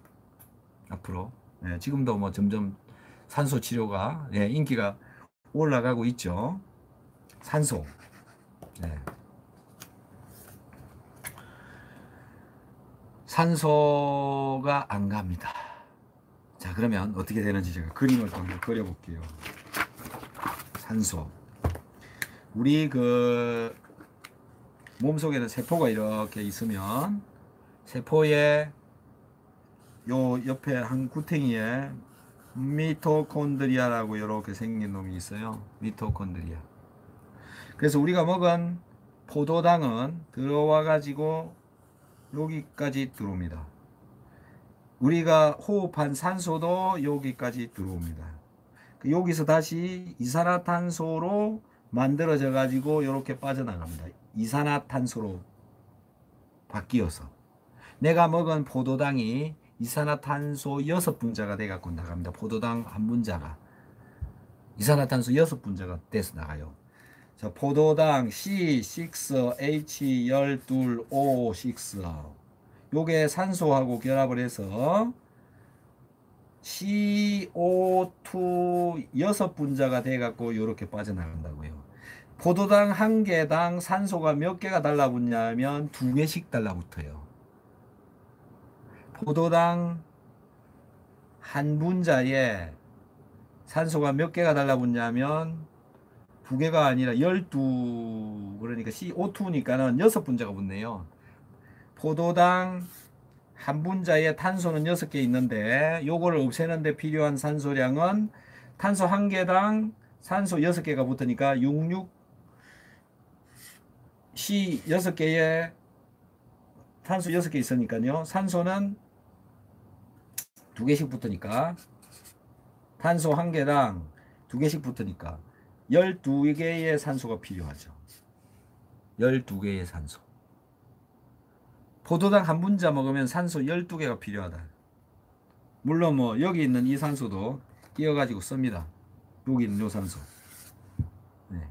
앞으로. 네, 지금도 뭐 점점 산소 치료가 인기가 올라가고 있죠. 산소. 네. 산소가 안 갑니다. 자, 그러면 어떻게 되는지 제가 그림을 또 한번 그려볼게요. 산소. 우리 그 몸속에는 세포가 이렇게 있으면 세포의 요 옆에 한 구탱이에 미토콘드리아라고 이렇게 생긴 놈이 있어요. 미토콘드리아. 그래서 우리가 먹은 포도당은 들어와 가지고 여기까지 들어옵니다. 우리가 호흡한 산소도 여기까지 들어옵니다. 여기서 다시 이산화탄소로 만들어져 가지고 이렇게 빠져나갑니다. 이산화탄소로 바뀌어서 내가 먹은 포도당이 이산화탄소 6분자가 돼 갖고 나갑니다. 포도당 한 분자가 이산화탄소 6분자가 돼서 나가요. 자, 포도당 C6H12O6 요게 산소하고 결합을 해서 CO2 6분자가 돼 갖고 이렇게 빠져나간다고요. 포도당 한 개당 산소가 몇 개가 달라붙냐면 2개씩 달라붙어요. 포도당 한 분자에 산소가 몇 개가 달라붙냐면 2개가 아니라 12, 그러니까 CO2니까는 6분자가 붙네요. 포도당 한 분자에 탄소는 6개 있는데 요거를 없애는 데 필요한 산소량은 탄소 한 개당 산소 6개가 붙으니까 66 C 6개에 탄소 6개 있으니까요. 산소는 2개씩 붙으니까 탄소 한 개당 2개씩 붙으니까 12개의 산소가 필요하죠. 12개의 산소. 포도당 한 분자 먹으면 산소 12개가 필요하다. 물론 뭐 여기 있는 이 산소도 끼워가지고 씁니다. 여기 있는 요 산소. 네.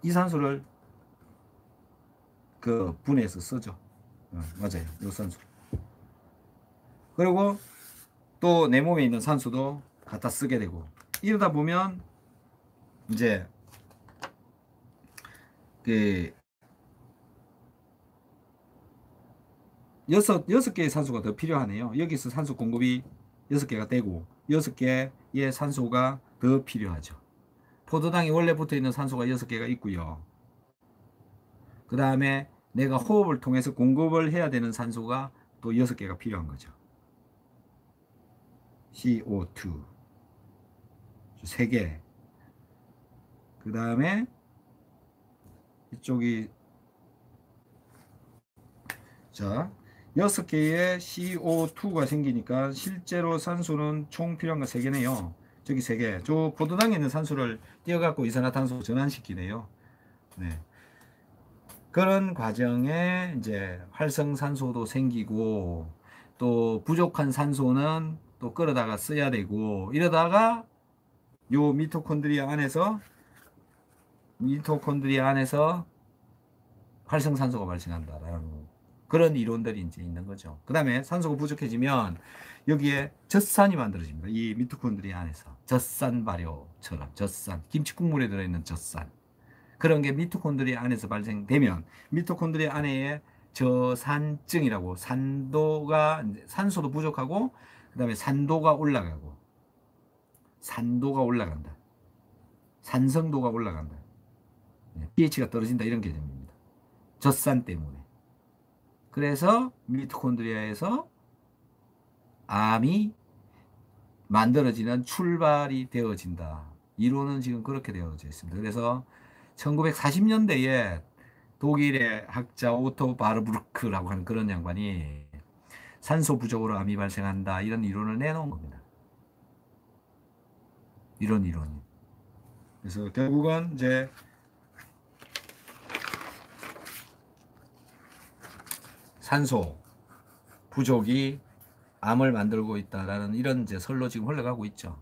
이 산소를 그 분해해서 쓰죠. 맞아요. 요 산소. 그리고 또 내 몸에 있는 산소도 갖다 쓰게 되고 이러다 보면 이제 그 여섯 개의 산소가 더 필요하네요. 여기서 산소 공급이 6개가 되고 6개의 산소가 더 필요하죠. 포도당이 원래 붙어 있는 산소가 6개가 있고요. 그 다음에 내가 호흡을 통해서 공급을 해야 되는 산소가 또 6개가 필요한 거죠. CO2 3개. 그 다음에 이쪽이 자 6개의 CO2가 생기니까 실제로 산소는 총 필요한 거 3개네요. 저기 3개. 저 포도당에 있는 산소를 띄어갖고 이산화탄소 전환시키네요. 네. 그런 과정에 이제 활성산소도 생기고 또 부족한 산소는 또 끌어다가 써야 되고 이러다가 요 미토콘드리아 안에서 활성산소가 발생한다라는 그런 이론들이 이제 있는 거죠. 그 다음에 산소가 부족해지면 여기에 젖산이 만들어집니다. 이 미토콘드리아 안에서 젖산 발효처럼 젖산, 김치 국물에 들어있는 젖산 그런 게 미토콘드리아 안에서 발생되면 미토콘드리아 안에 저산증이라고 산소도 부족하고 그 다음에 산도가 올라간다. 산성도가 올라간다. pH가 떨어진다 이런 개념입니다. 젖산 때문에. 그래서 미토콘드리아에서 암이 만들어지는 출발이 되어진다. 이론은 지금 그렇게 되어져 있습니다. 그래서 1940년대에 독일의 학자 오토 바르부르크라고 하는 그런 양반이 산소 부족으로 암이 발생한다 이런 이론을 내놓은 겁니다. 이런 이론. 그래서 결국은 이제 산소 부족이 암을 만들고 있다라는 이런 이제 설로 지금 흘러가고 있죠.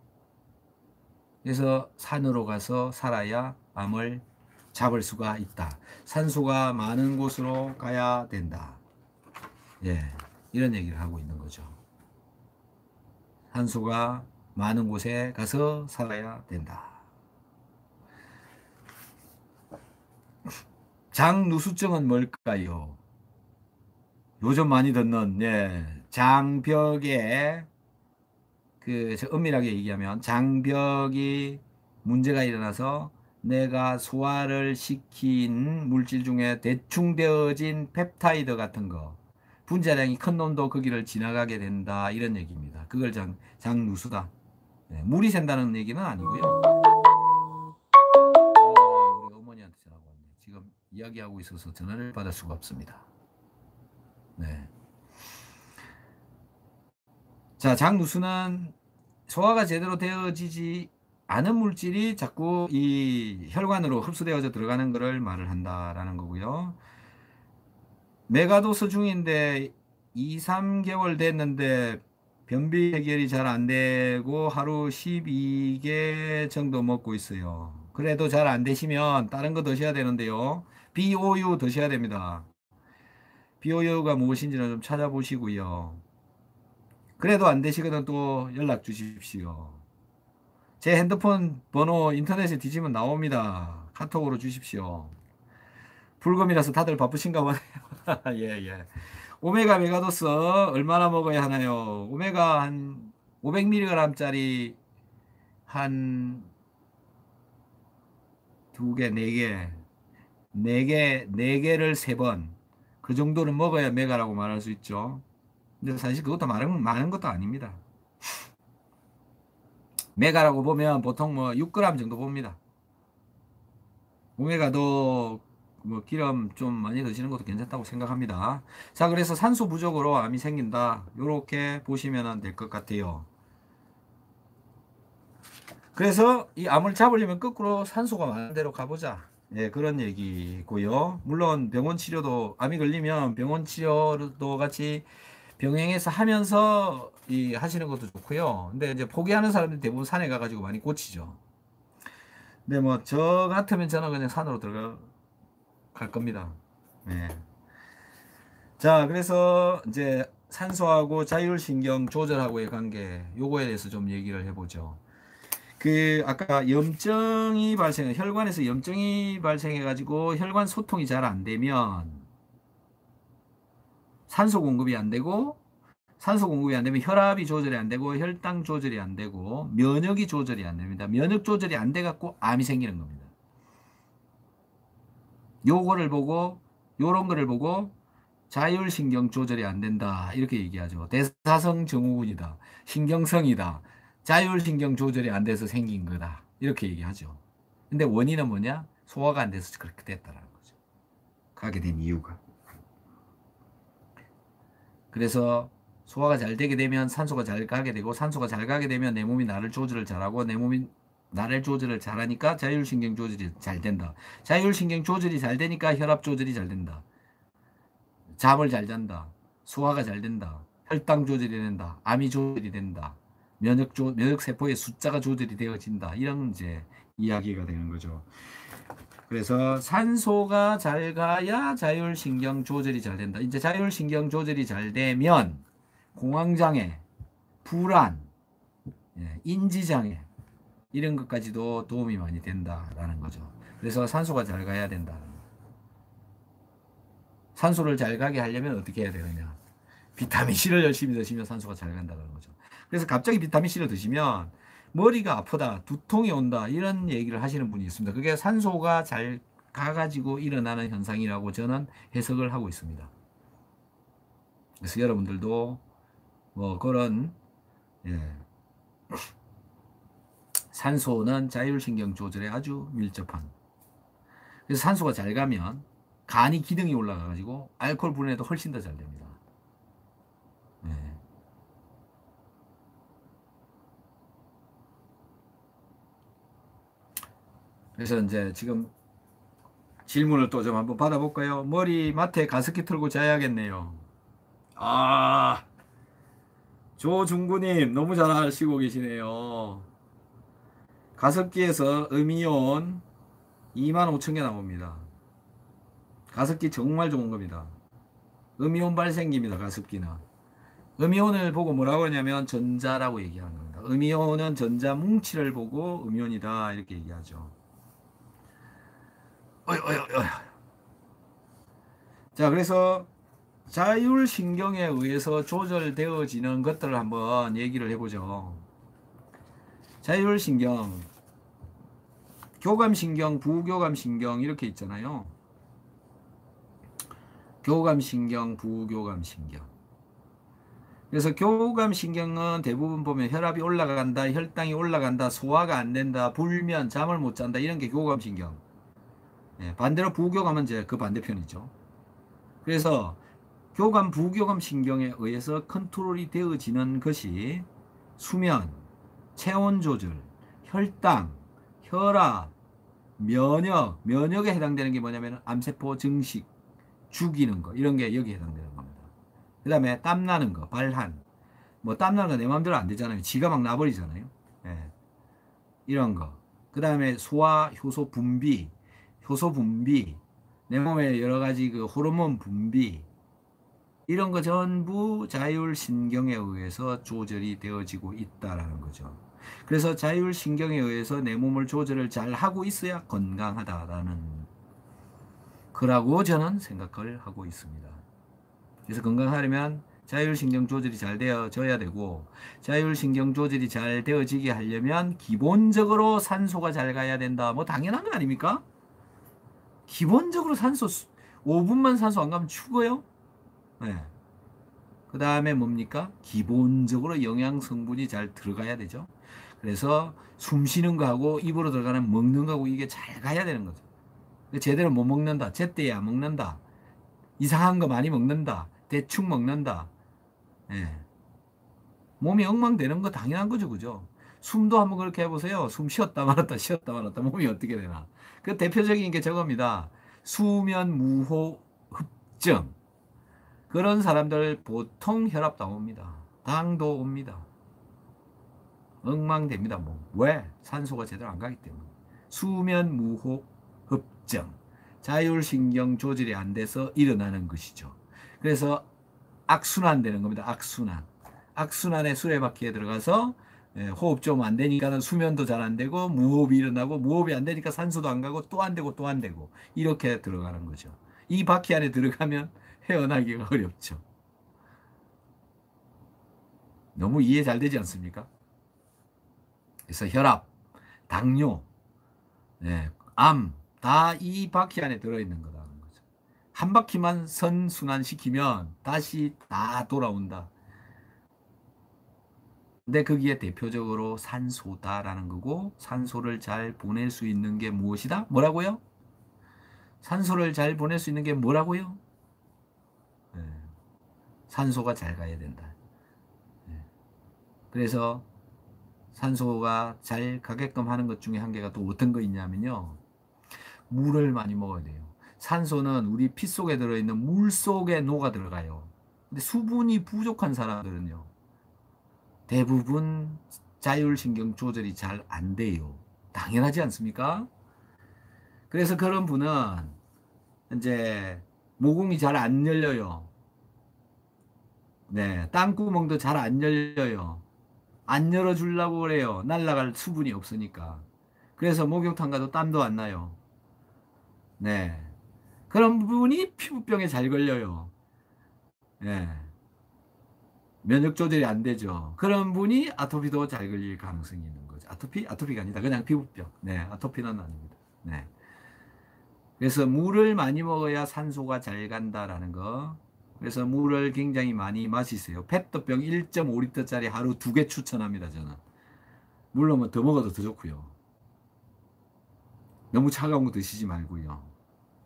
그래서 산으로 가서 살아야 암을 잡을 수가 있다. 산소가 많은 곳으로 가야 된다. 예, 이런 얘기를 하고 있는 거죠. 산소가 많은 곳에 가서 살아야 된다. 장누수증은 뭘까요? 요즘 많이 듣는 장벽에 엄밀하게 얘기하면 장벽이 문제가 일어나서 내가 소화를 시킨 물질 중에 대충 되어진 펩타이드 같은 거 분자량이 큰 놈도 거기를 지나가게 된다 이런 얘기입니다. 그걸 장누수다. 물이 샌다는 얘기는 아니고요. 우리 어머니한테 전화가 왔네. 지금 이야기하고 있어서 전화를 받을 수가 없습니다. 네. 자, 장누수는 소화가 제대로 되어지지 않은 물질이 자꾸 이 혈관으로 흡수되어져 들어가는 것을 말을 한다라는 거고요. 메가도스 중인데 2, 3개월 됐는데 변비 해결이 잘 안 되고 하루 12개 정도 먹고 있어요. 그래도 잘 안 되시면 다른 거 드셔야 되는데요. BOU 드셔야 됩니다. BOU가 무엇인지는 좀 찾아보시고요. 그래도 안 되시거든 또 연락 주십시오. 제 핸드폰 번호 인터넷에 뒤지면 나옵니다. 카톡으로 주십시오. 불금이라서 다들 바쁘신가 보네요. 예, 예. 오메가 메가도스 얼마나 먹어야 하나요? 오메가 한 500mg짜리 한 두 개, 네 개, 네 개를 세 번. 그 정도는 먹어야 메가라고 말할 수 있죠. 근데 사실 그것도 많은 것도 아닙니다. 메가라고 보면 보통 뭐 6g 정도 봅니다. 오메가도 뭐 기름 좀 많이 드시는 것도 괜찮다고 생각합니다. 자, 그래서 산소 부족으로 암이 생긴다. 이렇게 보시면 될 것 같아요. 그래서 이 암을 잡으려면 거꾸로 산소가 많은 데로 가보자. 예, 그런 얘기고요. 물론 병원 치료도 암이 걸리면 병원 치료도 같이 병행해서 하면서 하시는 것도 좋고요. 근데 이제 포기하는 사람들이 대부분 산에 가가지고 많이 꽂히죠. 근데 뭐 저 같으면 저는 그냥 산으로 들어갈 겁니다. 네. 자, 그래서 이제 산소하고 자율신경 조절하고의 관계, 요거에 대해서 좀 얘기를 해보죠. 아까 혈관에서 염증이 발생해가지고 혈관 소통이 잘 안 되면 산소 공급이 안 되고, 산소 공급이 안 되면 혈압이 조절이 안 되고, 혈당 조절이 안 되고, 면역이 조절이 안 됩니다. 면역 조절이 안 돼갖고 암이 생기는 겁니다. 요런 거를 보고 자율신경 조절이 안 된다 이렇게 얘기하죠. 대사성 증후군이다, 신경성이다, 자율신경 조절이 안 돼서 생긴 거다 이렇게 얘기하죠. 근데 원인은 뭐냐? 소화가 안 돼서 그렇게 됐다라는 거죠. 가게 된 이유가. 그래서 소화가 잘 되게 되면 산소가 잘 가게 되고, 산소가 잘 가게 되면 내 몸이 나를 조절을 잘하고, 내 몸이 나를 조절을 잘하니까 자율신경 조절이 잘 된다. 자율신경 조절이 잘 되니까 혈압 조절이 잘 된다. 잠을 잘 잔다. 소화가 잘 된다. 혈당 조절이 된다. 암이 조절이 된다. 면역 세포의 숫자가 조절이 되어진다. 이런 이제 이야기가 되는 거죠. 그래서 산소가 잘 가야 자율신경 조절이 잘 된다. 이제 자율신경 조절이 잘 되면 공황장애, 불안, 인지장애 이런 것까지도 도움이 많이 된다라는 거죠. 그래서 산소가 잘 가야 된다. 산소를 잘 가게 하려면 어떻게 해야 되느냐? 비타민C를 열심히 드시면 산소가 잘 간다는 거죠. 그래서 갑자기 비타민C를 드시면 머리가 아프다, 두통이 온다 이런 얘기를 하시는 분이 있습니다. 그게 산소가 잘 가가지고 일어나는 현상이라고 저는 해석을 하고 있습니다. 그래서 여러분들도 뭐 그런 산소는 자율신경 조절에 아주 밀접한. 그래서 산소가 잘 가면 간이 기능이 올라가가지고 알코올 분해도 훨씬 더 잘 됩니다. 네. 그래서 이제 지금 질문을 또 좀 한번 받아볼까요? 머리맡에 가습기 틀고 자야겠네요. 아, 조중구님 너무 잘 아시고 계시네요. 가습기에서 음이온 25,000개 나옵니다. 가습기 정말 좋은 겁니다. 음이온 발생기입니다. 가습기는. 음이온을 보고 뭐라고 하냐면 전자라고 얘기하는 겁니다. 음이온은 전자 뭉치를 보고 음이온이다 이렇게 얘기하죠. 자, 그래서 자율신경에 의해서 조절되어지는 것들을 한번 얘기를 해보죠. 자율신경, 교감신경, 부교감신경 이렇게 있잖아요. 교감신경, 부교감신경. 그래서 교감신경은 대부분 보면 혈압이 올라간다, 혈당이 올라간다, 소화가 안 된다, 불면, 잠을 못 잔다 이런 게 교감신경. 예, 반대로 부교감은 이제 그 반대편이죠. 그래서 교감, 부교감 신경에 의해서 컨트롤이 되어지는 것이 수면, 체온 조절, 혈당, 혈압, 면역에 해당되는 게 뭐냐면 암세포 증식, 죽이는 거 이런 게 여기에 해당되는 겁니다. 그 다음에 땀나는 거, 발한. 뭐 땀나는 거 내 마음대로 안 되잖아요. 지가 막 나버리잖아요. 예, 이런 거. 그 다음에 소화, 효소 분비, 내 몸에 여러 가지 그 호르몬 분비, 이런 거 전부 자율신경에 의해서 조절이 되어지고 있다라는 거죠. 그래서 자율신경에 의해서 내 몸을 조절을 잘 하고 있어야 건강하다라는 거라고 저는 생각을 하고 있습니다. 그래서 건강하려면 자율신경 조절이 잘 되어져야 되고, 자율신경 조절이 잘 되어지게 하려면 기본적으로 산소가 잘 가야 된다. 뭐 당연한 거 아닙니까? 기본적으로 산소 5분만 산소 안 가면 죽어요. 네. 그 다음에 뭡니까? 기본적으로 영양 성분이 잘 들어가야 되죠. 그래서 숨 쉬는 거하고 입으로 들어가는 먹는 거하고 이게 잘 가야 되는 거죠. 제대로 못 먹는다. 제때에 안 먹는다. 이상한 거 많이 먹는다. 대충 먹는다. 예. 몸이 엉망되는 거 당연한 거죠. 그죠? 숨도 한번 그렇게 해보세요. 숨 쉬었다 말았다 쉬었다 말았다 몸이 어떻게 되나. 그 대표적인 게 저겁니다. 수면 무호흡증. 그런 사람들 보통 혈압도 옵니다. 당도 옵니다. 엉망됩니다. 왜? 산소가 제대로 안 가기 때문에. 수면 무호흡증. 자율신경 조절이 안 돼서 일어나는 것이죠. 그래서 악순환 되는 겁니다. 악순환. 악순환의 수레바퀴에 들어가서 호흡 좀 안 되니까는 수면도 잘 안 되고 무호흡이 일어나고 무호흡이 안 되니까 산소도 안 가고 또 안 되고 또 안 되고 이렇게 들어가는 거죠. 이 바퀴 안에 들어가면 헤어나기가 어렵죠. 너무 이해 잘 되지 않습니까? 그래서 혈압, 당뇨, 암, 다 이 바퀴 안에 들어있는 거라는 거죠. 한 바퀴만 선순환시키면 다시 다 돌아온다. 근데 거기에 대표적으로 산소다라는 거고, 산소를 잘 보낼 수 있는 게 무엇이다? 뭐라고요? 산소를 잘 보낼 수 있는 게 뭐라고요? 네. 산소가 잘 가야 된다. 네. 그래서 산소가 잘 가게끔 하는 것 중에 한 개가 또 어떤 거 있냐면요. 물을 많이 먹어야 돼요. 산소는 우리 피 속에 들어있는 물 속에 녹아 들어가요. 근데 수분이 부족한 사람들은요. 대부분 자율신경 조절이 잘 안 돼요. 당연하지 않습니까? 그래서 그런 분은 이제 모공이 잘 안 열려요. 네, 땅구멍도 잘 안 열려요. 안 열어주려고 그래요. 날아갈 수분이 없으니까. 그래서 목욕탕 가도 땀도 안 나요. 네. 그런 분이 피부병에 잘 걸려요. 네. 면역 조절이 안 되죠. 그런 분이 아토피도 잘 걸릴 가능성이 있는 거죠. 아토피가 아니다. 그냥 피부병. 네, 아토피는 아닙니다. 네. 그래서 물을 많이 먹어야 산소가 잘 간다라는 거. 그래서 물을 굉장히 많이 마시세요. 페트병 1.5리터짜리 하루 2개 추천합니다, 저는. 물론 뭐 더 먹어도 더 좋고요. 너무 차가운 거 드시지 말고요.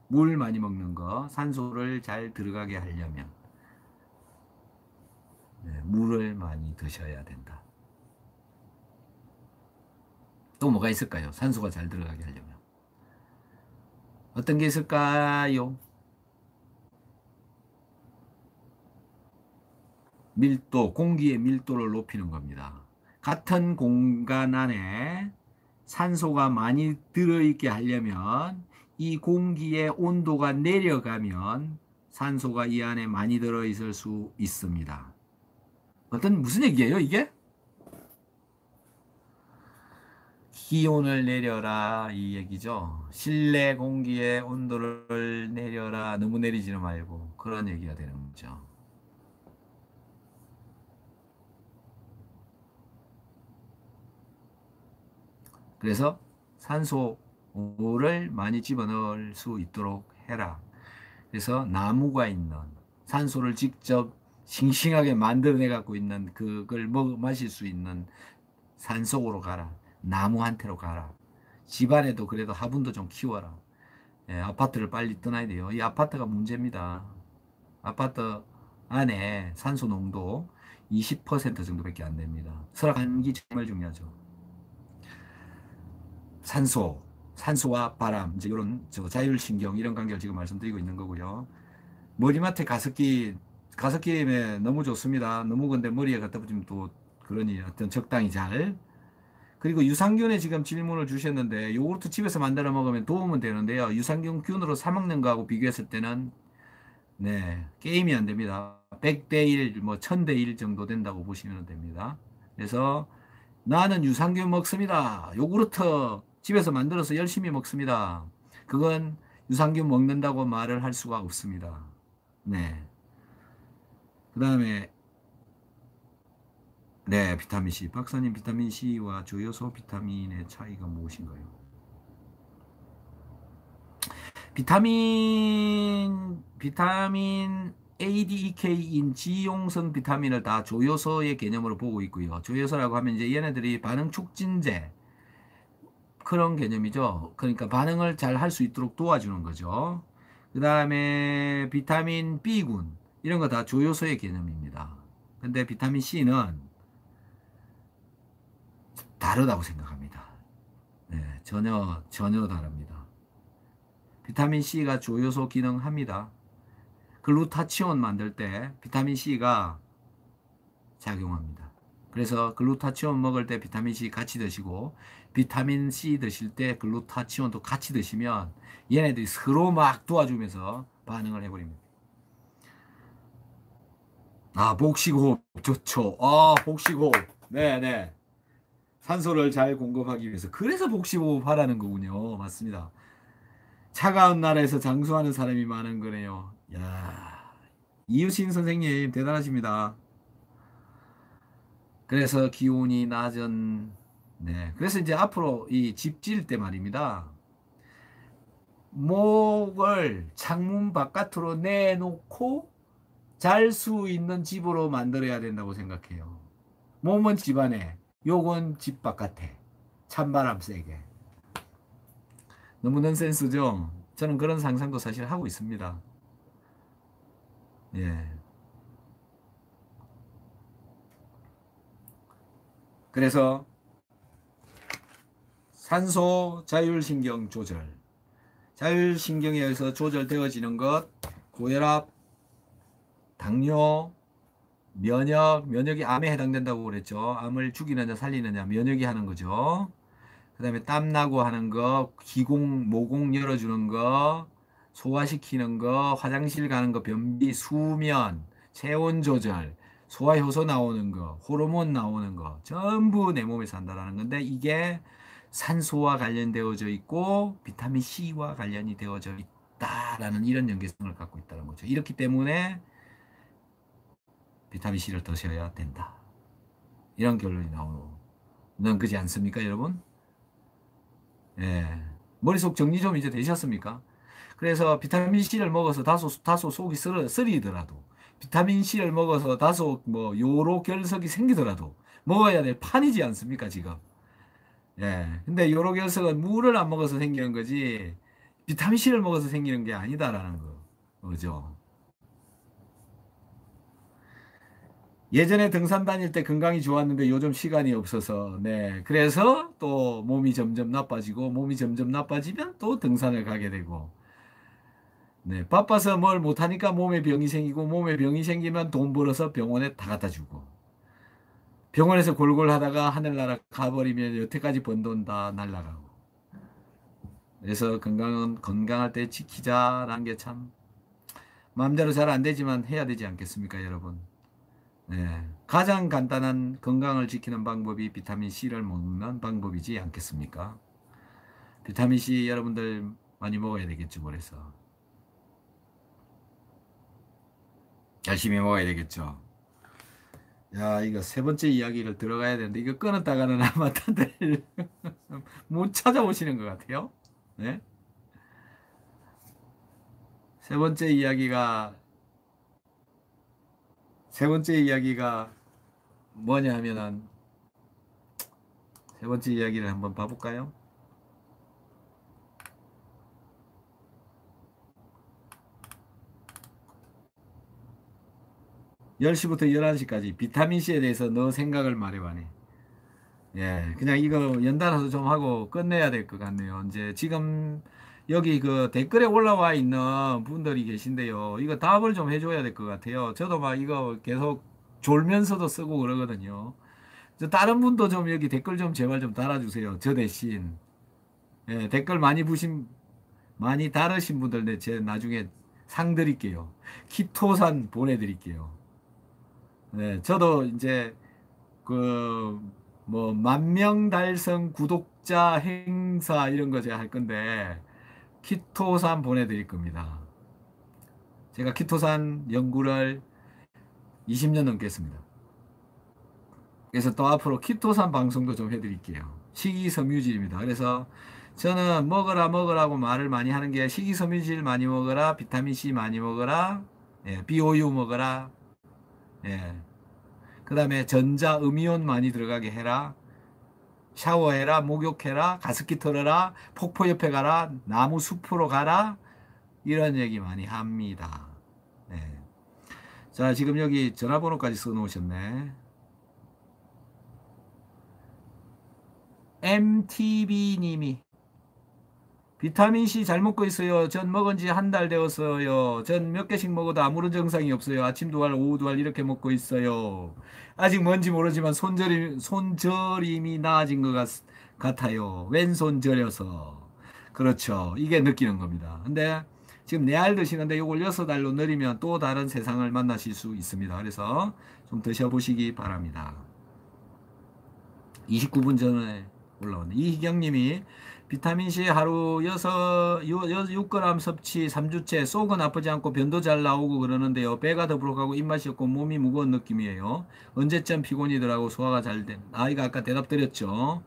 물 많이 먹는 거, 산소를 잘 들어가게 하려면 물을 많이 드셔야 된다. 또 뭐가 있을까요? 산소가 잘 들어가게 하려면. 어떤 게 있을까요? 밀도, 공기의 밀도를 높이는 겁니다. 같은 공간 안에 산소가 많이 들어있게 하려면 이 공기의 온도가 내려가면 산소가 이 안에 많이 들어있을 수 있습니다. 무슨 얘기예요, 이게? 기온을 내려라 이 얘기죠. 실내 공기의 온도를 내려라. 너무 내리지는 말고 그런 얘기가 되는 거죠. 그래서 산소를 많이 집어넣을 수 있도록 해라. 그래서 나무가 있는 산소를 직접 싱싱하게 만들어내 갖고 있는 그걸 마실 수 있는 산속으로 가라. 나무한테로 가라. 집안에도 그래도 화분도 좀 키워라. 예, 아파트를 빨리 떠나야 돼요. 이 아파트가 문제입니다. 아파트 안에 산소 농도 20% 정도밖에 안 됩니다. 설악한기 정말 중요하죠. 산소와 바람, 이제 이런 자율신경 이런 관계를 지금 말씀드리고 있는 거고요. 머리맡에 가습기에 너무 좋습니다. 너무 근데 머리에 갖다 붙이면 또 그러니 어떤 적당히 잘. 그리고 유산균에 지금 질문을 주셨는데 요거트 집에서 만들어 먹으면 도움은 되는데요. 유산균으로 사 먹는 거하고 비교했을 때는 게임이 안 됩니다. 100대 1, 뭐 1000대 1 정도 된다고 보시면 됩니다. 그래서 나는 유산균 먹습니다. 요구르트 집에서 만들어서 열심히 먹습니다. 그건 유산균 먹는다고 말을 할 수가 없습니다. 네. 그 다음에 비타민 C. 박사님, 비타민 C와 조효소 비타민의 차이가 무엇인가요? 비타민 A, D, E, K인 지용성 비타민을 다 조효소의 개념으로 보고 있고요. 조효소라고 하면 이제 얘네들이 반응 촉진제 그런 개념이죠. 그러니까 반응을 잘 할 수 있도록 도와주는 거죠. 그 다음에 비타민 B군 이런 거 다 조효소의 개념입니다. 근데 비타민 C는 다르다고 생각합니다. 전혀 다릅니다. 비타민 C가 조효소 기능합니다. 글루타치온 만들 때 비타민 C가 작용합니다. 그래서 글루타치온 먹을 때 비타민 C 같이 드시고 비타민 C 드실 때 글루타치온도 같이 드시면 얘네들이 서로 막 도와주면서 반응을 해버립니다. 복식호흡 좋죠. 복식호흡. 네네. 산소를 잘 공급하기 위해서. 그래서 복식호흡 하라는 거군요. 맞습니다. 차가운 나라에서 장수하는 사람이 많은 거네요. 야, 이유신 선생님 대단하십니다. 그래서 기온이 낮은 그래서 이제 앞으로 이 집 지을 때 말입니다. 목을 창문 바깥으로 내놓고 잘 수 있는 집으로 만들어야 된다고 생각해요. 몸은 집 안에, 욕은 집 바깥에. 찬바람 세게. 너무 넌센스죠? 저는 그런 상상도 사실 하고 있습니다. 예. 그래서 산소 자율신경 조절. 자율신경에 의해서 조절되어지는 것, 고혈압, 당뇨, 면역이 암에 해당된다고 그랬죠. 암을 죽이느냐 살리느냐 면역이 하는 거죠. 그 다음에 땀나고 하는 거, 모공 열어주는 거, 소화시키는 거, 화장실 가는 거, 변비, 수면, 체온 조절, 소화효소 나오는 거, 호르몬 나오는 거 전부 내 몸에서 한다는 건데 이게 산소와 관련되어져 있고 비타민 C와 관련이 되어져 있다라는 이런 연계성을 갖고 있다는 거죠. 이렇기 때문에 비타민 C를 드셔야 된다. 이런 결론이 나오는 거지 않습니까, 여러분? 예. 머릿속 정리 좀 이제 되셨습니까? 그래서 비타민 C를 먹어서 다소 속이 쓰리더라도 비타민 C를 먹어서 다소 요로 결석이 생기더라도 먹어야 될 판이지 않습니까, 지금? 예. 근데 요로 결석은 물을 안 먹어서 생기는 거지 비타민C를 먹어서 생기는 게 아니다라는 거죠. 예전에 등산 다닐 때 건강이 좋았는데 요즘 시간이 없어서, 네. 그래서 또 몸이 점점 나빠지고, 몸이 점점 나빠지면 또 등산을 가게 되고, 네. 바빠서 뭘 못하니까 몸에 병이 생기고, 몸에 병이 생기면 돈 벌어서 병원에 다 갖다 주고, 병원에서 골골 하다가 하늘나라 가버리면 여태까지 번 돈 다 날라가고. 그래서 건강은 건강할 때 지키자라는 게 참 마음대로 잘 안 되지만 해야 되지 않겠습니까, 여러분? 네. 가장 간단한 건강을 지키는 방법이 비타민 C를 먹는 방법이지 않겠습니까? 비타민 C 여러분들 많이 먹어야 되겠죠, 그래서. 열심히 먹어야 되겠죠. 야, 이거 세 번째 이야기를 들어가야 되는데, 이거 끊었다가는 아마 다들 못 찾아오시는 것 같아요. 네? 세 번째 이야기가, 세 번째 이야기가 뭐냐 하면은, 세 번째 이야기를 한번 봐볼까요? 10시부터 11시까지 비타민C에 대해서 너 생각을 말해봐네. 예, 그냥 이거 연달아서 좀 하고 끝내야 될 것 같네요. 이제 지금 여기 그 댓글에 올라와 있는 분들이 계신데요. 이거 답을 좀 해줘야 될 것 같아요. 저도 막 이거 계속 졸면서도 쓰고 그러거든요. 저 다른 분도 좀 여기 댓글 좀 제발 좀 달아주세요. 저 대신. 예, 댓글 많이 달으신 분들 제 나중에 상 드릴게요. 키토산 보내드릴게요. 네, 저도 이제 그 뭐 만 명 달성 구독자 행사 이런 거 제가 할 건데 키토산 보내드릴 겁니다. 제가 키토산 연구를 20년 넘게 했습니다. 그래서 또 앞으로 키토산 방송도 좀 해드릴게요. 식이섬유질입니다. 그래서 저는 먹으라 먹으라고 말을 많이 하는 게 식이섬유질 많이 먹어라, 비타민C 많이 먹어라, 예, BOU 먹어라, 예. 그 다음에 전자 음이온 많이 들어가게 해라. 샤워해라, 목욕해라, 가습기 털어라, 폭포 옆에 가라, 나무 숲으로 가라, 이런 얘기 많이 합니다. 네. 자, 지금 여기 전화번호까지 써놓으셨네. MTB님이 비타민C 잘 먹고 있어요. 전 먹은 지 한 달 되었어요. 전 몇 개씩 먹어도 아무런 증상이 없어요. 아침 두 알, 오후 두 알 이렇게 먹고 있어요. 아직 뭔지 모르지만 손저림이 나아진 것 같아요. 왼손 저려서. 그렇죠. 이게 느끼는 겁니다. 근데 지금 4알 드시는데 이걸 6알로 늘리면 또 다른 세상을 만나실 수 있습니다. 그래서 좀 드셔보시기 바랍니다. 29분 전에 올라왔네. 이희경님이 비타민C 하루 6g 섭취 3주째 속은 아프지 않고 변도 잘 나오고 그러는데요. 배가 더부룩하고 입맛이 없고 몸이 무거운 느낌이에요. 언제쯤 피곤이더라고 소화가 잘 된. 이거 아까 대답 드렸죠.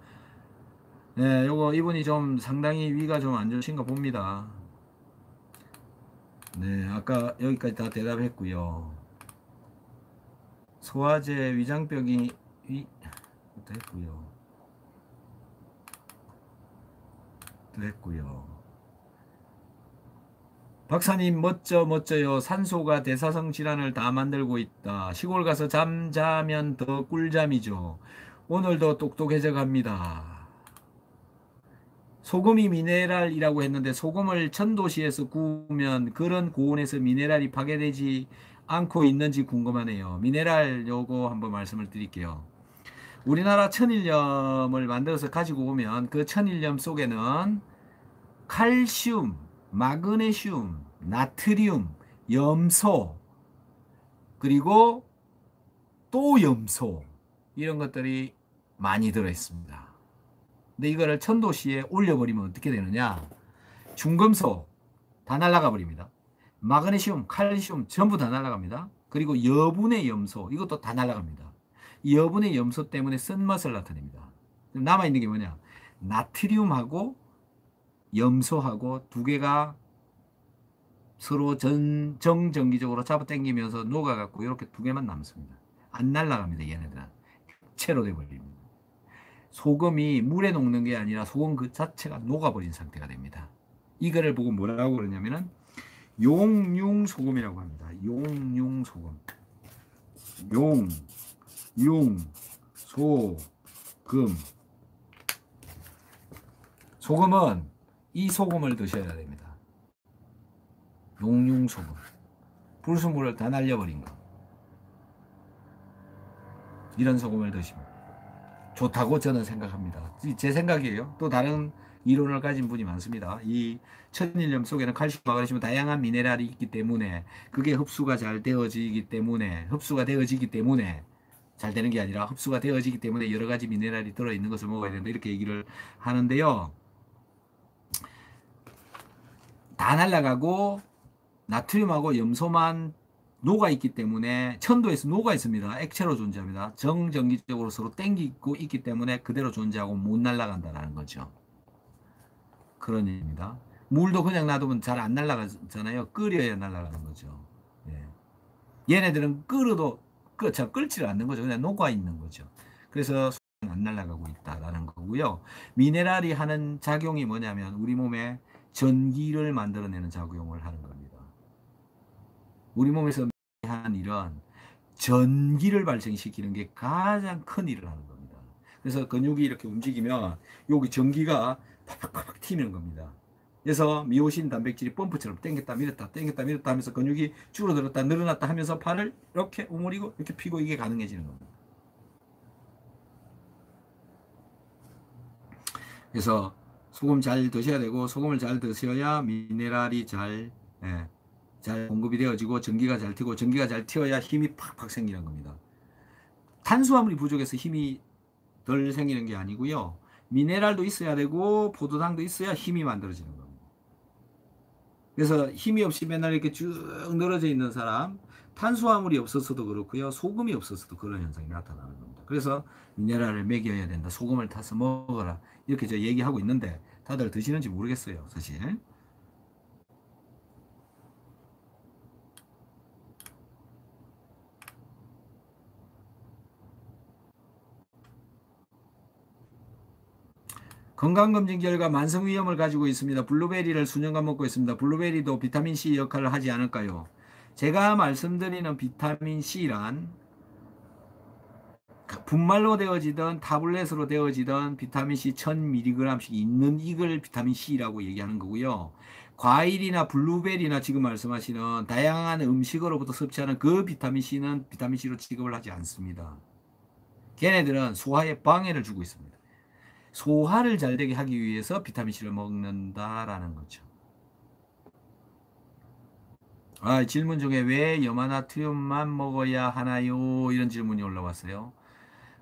네, 요거 이분이 좀 상당히 위가 좀 안 좋으신가 봅니다. 네, 아까 여기까지 다 대답했고요. 소화제 위장병이 됐고요. 됐고요. 박사님 멋져요. 산소가 대사성 질환을 다 만들고 있다. 시골 가서 잠자면 더 꿀잠이죠. 오늘도 똑똑해져 갑니다. 소금이 미네랄이라고 했는데 소금을 천도시에서 구우면 그런 고온에서 미네랄이 파괴되지 않고 있는지 궁금하네요. 미네랄 요거 한번 말씀을 드릴게요. 우리나라 천일염을 만들어서 가지고 오면 그 천일염 속에는 칼슘, 마그네슘, 나트륨, 염소, 그리고 또 염소, 이런 것들이 많이 들어있습니다. 근데 이거를 천도시에 올려버리면 어떻게 되느냐? 중금속 다 날아가 버립니다. 마그네슘, 칼슘 전부 다 날아갑니다. 그리고 여분의 염소 이것도 다 날아갑니다. 이 여분의 염소 때문에 쓴맛을 나타냅니다. 남아있는 게 뭐냐? 나트륨하고 염소하고 두 개가 서로 정전기적으로 잡아당기면서 녹아갖고 이렇게 두 개만 남습니다. 안 날아갑니다. 얘네들은. 채로 돼버립니다. 소금이 물에 녹는 게 아니라 소금 그 자체가 녹아버린 상태가 됩니다. 이거를 보고 뭐라고 그러냐면은 용융소금이라고 합니다. 용융소금. 용, 융, 소, 금. 소금은 이 소금을 드셔야 됩니다. 용융소금. 불순물을 다 날려버린 거. 이런 소금을 드시면 좋다고 저는 생각합니다. 제 생각이에요. 또 다른 이론을 가진 분이 많습니다. 이 천일염 속에는 칼슘, 마그네슘 다양한 미네랄이 있기 때문에 그게 흡수가 잘 되어지기 때문에 잘 되는 게 아니라 흡수가 되어지기 때문에 여러 가지 미네랄이 들어있는 것을 먹어야 된다. 이렇게 얘기를 하는데요. 다 날아가고 나트륨하고 염소만 녹아 있기 때문에 천도에서 녹아 있습니다. 액체로 존재합니다. 정전기적으로 서로 땡기고 있기 때문에 그대로 존재하고 못 날아간다는 거죠. 그런 얘기입니다. 물도 그냥 놔두면 잘 안 날아가잖아요. 끓여야 날아가는 거죠. 예. 얘네들은 끓어도 잘 끓지를 않는 거죠. 그냥 녹아 있는 거죠. 그래서 안 날아가고 있다라는 거고요. 미네랄이 하는 작용이 뭐냐면 우리 몸에 전기를 만들어내는 작용을 하는 겁니다. 우리 몸에서 하는 일은 전기를 발생시키는 게 가장 큰 일을 하는 겁니다. 그래서 근육이 이렇게 움직이면 여기 전기가 팍팍팍 튀는 겁니다. 그래서 미오신 단백질이 펌프처럼 땡겼다 밀었다 땡겼다 밀었다 하면서 근육이 줄어들었다 늘어났다 하면서 팔을 이렇게 오므리고 이렇게 피고 이게 가능해지는 겁니다. 그래서 소금 잘 드셔야 되고 소금을 잘 드셔야 미네랄이 예, 잘 공급이 되어지고 전기가 잘 튀고 전기가 잘 튀어야 힘이 팍팍 생기는 겁니다. 탄수화물이 부족해서 힘이 덜 생기는 게 아니고요. 미네랄도 있어야 되고 포도당도 있어야 힘이 만들어지는 겁니다. 그래서 힘이 없이 맨날 이렇게 쭉 늘어져 있는 사람, 탄수화물이 없어서도 그렇고요. 소금이 없어서도 그런 현상이 나타나는 겁니다. 그래서 미네랄을 먹여야 된다. 소금을 타서 먹어라. 이렇게 저 얘기하고 있는데 다들 드시는지 모르겠어요. 사실. 건강검진 결과 만성 위염을 가지고 있습니다. 블루베리를 수년간 먹고 있습니다. 블루베리도 비타민C 역할을 하지 않을까요? 제가 말씀드리는 비타민C란 분말로 되어지던 타블렛으로 되어지던 비타민C 1000mg씩 있는 이걸 비타민C라고 얘기하는 거고요. 과일이나 블루베리나 지금 말씀하시는 다양한 음식으로부터 섭취하는 그 비타민C는 비타민C로 취급을 하지 않습니다. 걔네들은 소화에 방해를 주고 있습니다. 소화를 잘 되게 하기 위해서 비타민C를 먹는다라는 거죠. 질문 중에 왜 염화나트륨만 먹어야 하나요? 이런 질문이 올라왔어요.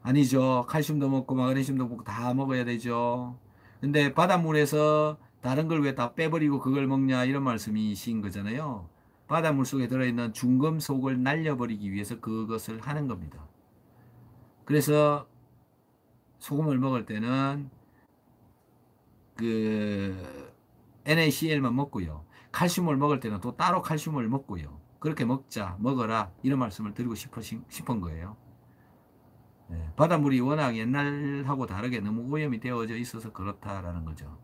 아니죠. 칼슘도 먹고 마그네슘도 먹고 다 먹어야 되죠. 근데 바닷물에서 다른 걸 왜 다 빼버리고 그걸 먹냐 이런 말씀이신 거잖아요. 바닷물 속에 들어있는 중금속을 날려버리기 위해서 그것을 하는 겁니다. 그래서 소금을 먹을 때는 그 NaCl만 먹고요. 칼슘을 먹을 때는 또 따로 칼슘을 먹고요. 그렇게 먹어라 이런 말씀을 드리고 싶은 거예요. 바닷물이 워낙 옛날하고 다르게 너무 오염이 되어져 있어서 그렇다라는 거죠.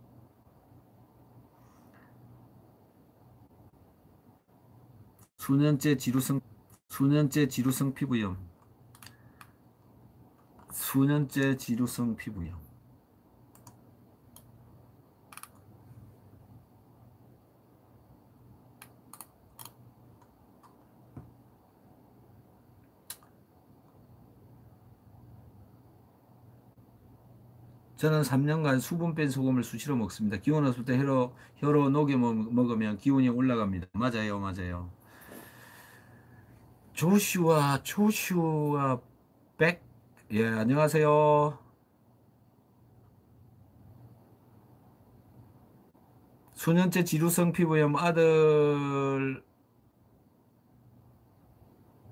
수년째 지루성 수년째 지루성 피부염 수년째 지루성 피부염 저는 3년간 수분 뺀 소금을 수시로 먹습니다. 기운 없을 때 혀로 녹여 먹으면 기운이 올라갑니다. 맞아요, 맞아요. 조슈아 백, 예, 안녕하세요. 수년째 지루성 피부염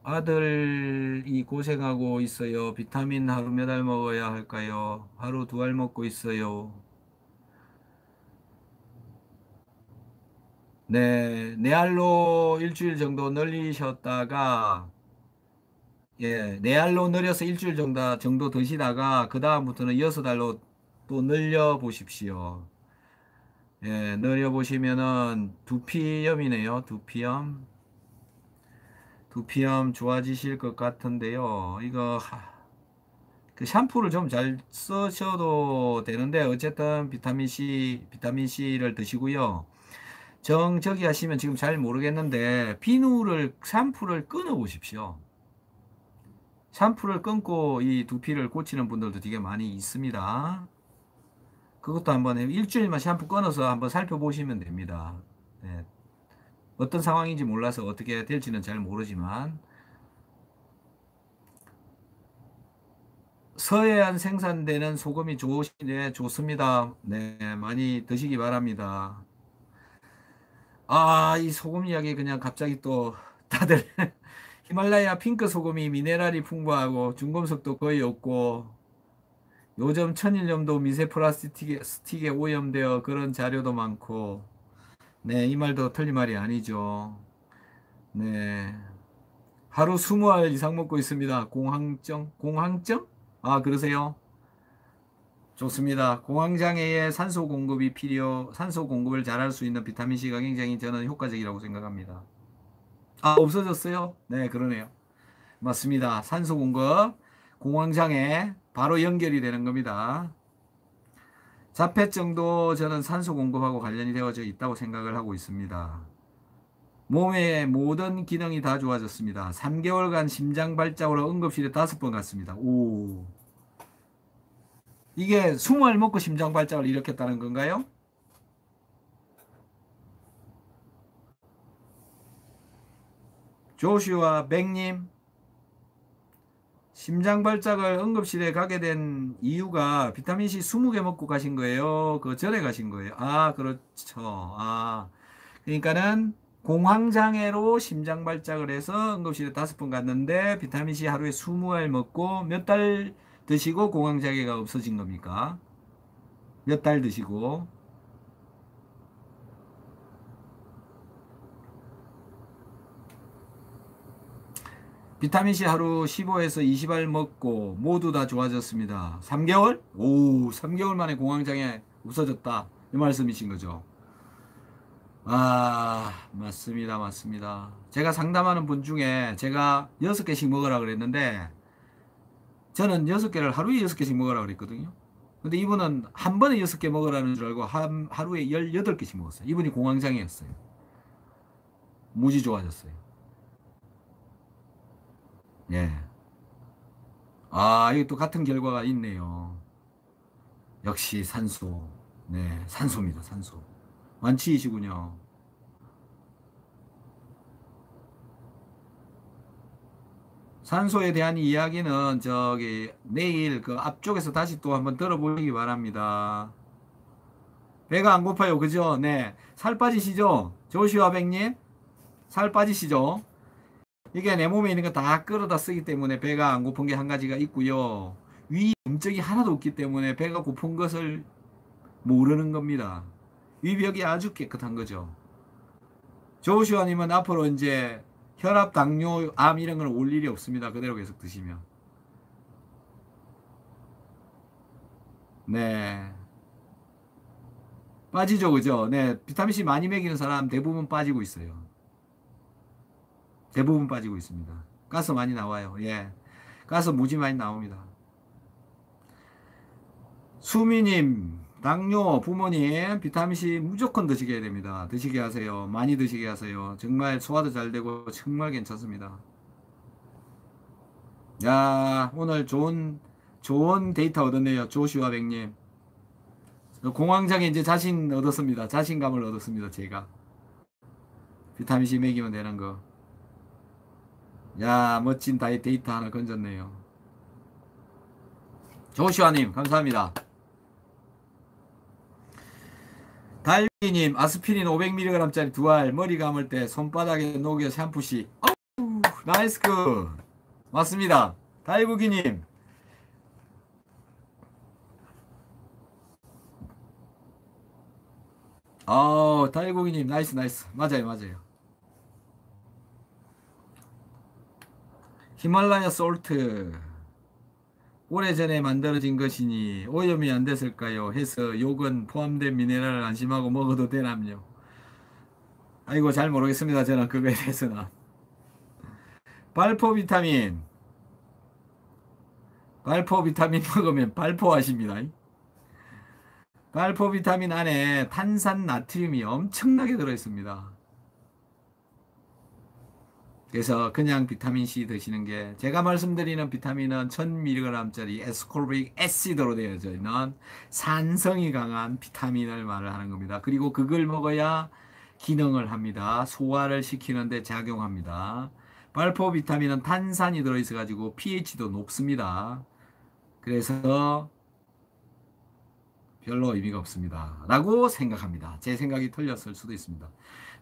아들이 고생하고 있어요. 비타민 하루 몇 알 먹어야 할까요? 하루 2알 먹고 있어요. 네, 4알로 일주일 정도 늘리셨다가 예, 4알로 늘려서 일주일 정도 드시다가 그 다음부터는 6알로 또 늘려 보십시오. 예, 늘려 보시면은 두피염이네요. 두피염 좋아지실 것 같은데요. 이거 그 샴푸를 좀 잘 쓰셔도 되는데 어쨌든 비타민 C를 드시고요. 저기 하시면 지금 잘 모르겠는데 비누를 샴푸를 끊어 보십시오. 샴푸를 끊고 이 두피를 고치는 분들도 되게 많이 있습니다. 그것도 한번 일주일만 샴푸 끊어서 한번 살펴보시면 됩니다. 네. 어떤 상황인지 몰라서 어떻게 될지는 잘 모르지만 서해안 생산되는 소금이 좋으시네. 좋습니다. 네, 많이 드시기 바랍니다. 아, 이 소금 이야기 그냥 갑자기 또 다들 히말라야 핑크 소금이 미네랄이 풍부하고 중금속도 거의 없고 요즘 천일염도 미세 플라스틱에 오염되어 그런 자료도 많고 네, 이 말도 틀린 말이 아니죠. 네. 하루 20알 이상 먹고 있습니다. 공황증? 공황증? 아, 그러세요? 좋습니다. 공황장애에 산소 공급을 잘할 수 있는 비타민C가 굉장히 저는 효과적이라고 생각합니다. 아, 없어졌어요? 네, 그러네요. 맞습니다. 산소 공급, 공황장애, 바로 연결이 되는 겁니다. 자폐증도 저는 산소 공급하고 관련이 되어져 있다고 생각을 하고 있습니다. 몸의 모든 기능이 다 좋아졌습니다. 3개월간 심장 발작으로 응급실에 5번 갔습니다. 오. 이게 숨을 먹고 심장 발작을 일으켰다는 건가요? 조슈아 백님, 심장 발작을 응급실에 가게 된 이유가 비타민C 20개 먹고 가신 거예요? 그 전에 가신 거예요? 아, 그렇죠. 아, 그러니까는 공황장애로 심장 발작을 해서 응급실에 5번 갔는데 비타민C 하루에 20알 먹고 몇 달 드시고 공황장애가 없어진 겁니까? 몇 달 드시고. 비타민C 하루 15에서 20알 먹고 모두 다 좋아졌습니다. 3개월? 오, 3개월 만에 공황장애 없어졌다. 이 말씀이신 거죠. 아, 맞습니다. 맞습니다. 제가 상담하는 분 중에 제가 6개씩 먹으라 그랬는데 저는 6개를 하루에 6개씩 먹으라 그랬거든요. 근데 이분은 한 번에 6개 먹으라는 줄 알고 하루에 18개씩 먹었어요. 이분이 공황장애였어요. 무지 좋아졌어요. 예. 아, 이게 또 같은 결과가 있네요. 역시 산소. 네, 산소입니다. 산소. 완치이시군요. 산소에 대한 이야기는 저기 내일 그 앞쪽에서 다시 또 한번 들어보시기 바랍니다. 배가 안 고파요. 그죠? 네. 살 빠지시죠? 조슈아 백님? 살 빠지시죠? 이게 내 몸에 있는 거 다 끌어다 쓰기 때문에 배가 안 고픈 게 한 가지가 있고요. 위 염증이 하나도 없기 때문에 배가 고픈 것을 모르는 겁니다. 위벽이 아주 깨끗한 거죠. 조슈아님은 앞으로 이제 혈압, 당뇨, 암 이런 건 올 일이 없습니다. 그대로 계속 드시면. 네. 빠지죠, 그죠? 네. 비타민C 많이 먹이는 사람 대부분 빠지고 있어요. 대부분 빠지고 있습니다. 가스 많이 나와요. 예. 가스 무지 많이 나옵니다. 수미님, 당뇨 부모님 비타민C 무조건 드시게 됩니다. 드시게 하세요. 많이 드시게 하세요. 정말 소화도 잘 되고 정말 괜찮습니다. 야, 오늘 좋은 데이터 얻었네요. 조슈아 백님. 공황장애 이제 자신 얻었습니다. 자신감을 얻었습니다. 제가. 비타민C 먹이면 되는 거. 야, 멋진 데이터 하나 건졌네요. 조슈아님, 감사합니다. 달비님, 아스피린 500mg짜리 2알, 머리 감을 때 손바닥에 녹여 샴푸시. 어우, 나이스 굿. 맞습니다. 달구기님. 달구기님, 나이스, 나이스. 맞아요, 맞아요. 히말라야 솔트 오래전에 만들어진 것이니 오염이 안 됐을까요? 해서 욕은 포함된 미네랄을 안심하고 먹어도 되남요? 아이고 잘 모르겠습니다. 저는 그거에 대해서는. 발포 비타민 발포 비타민 먹으면 발포하십니다. 발포 비타민 안에 탄산 나트륨이 엄청나게 들어있습니다. 그래서 그냥 비타민C 드시는 게, 제가 말씀드리는 비타민은 1000mg짜리 에스코빅 애시드로 되어져 있는 산성이 강한 비타민을 말을 하는 겁니다. 그리고 그걸 먹어야 기능을 합니다. 소화를 시키는데 작용합니다. 발포 비타민은 탄산이 들어있어 가지고 pH도 높습니다. 그래서 별로 의미가 없습니다 라고 생각합니다. 제 생각이 틀렸을 수도 있습니다.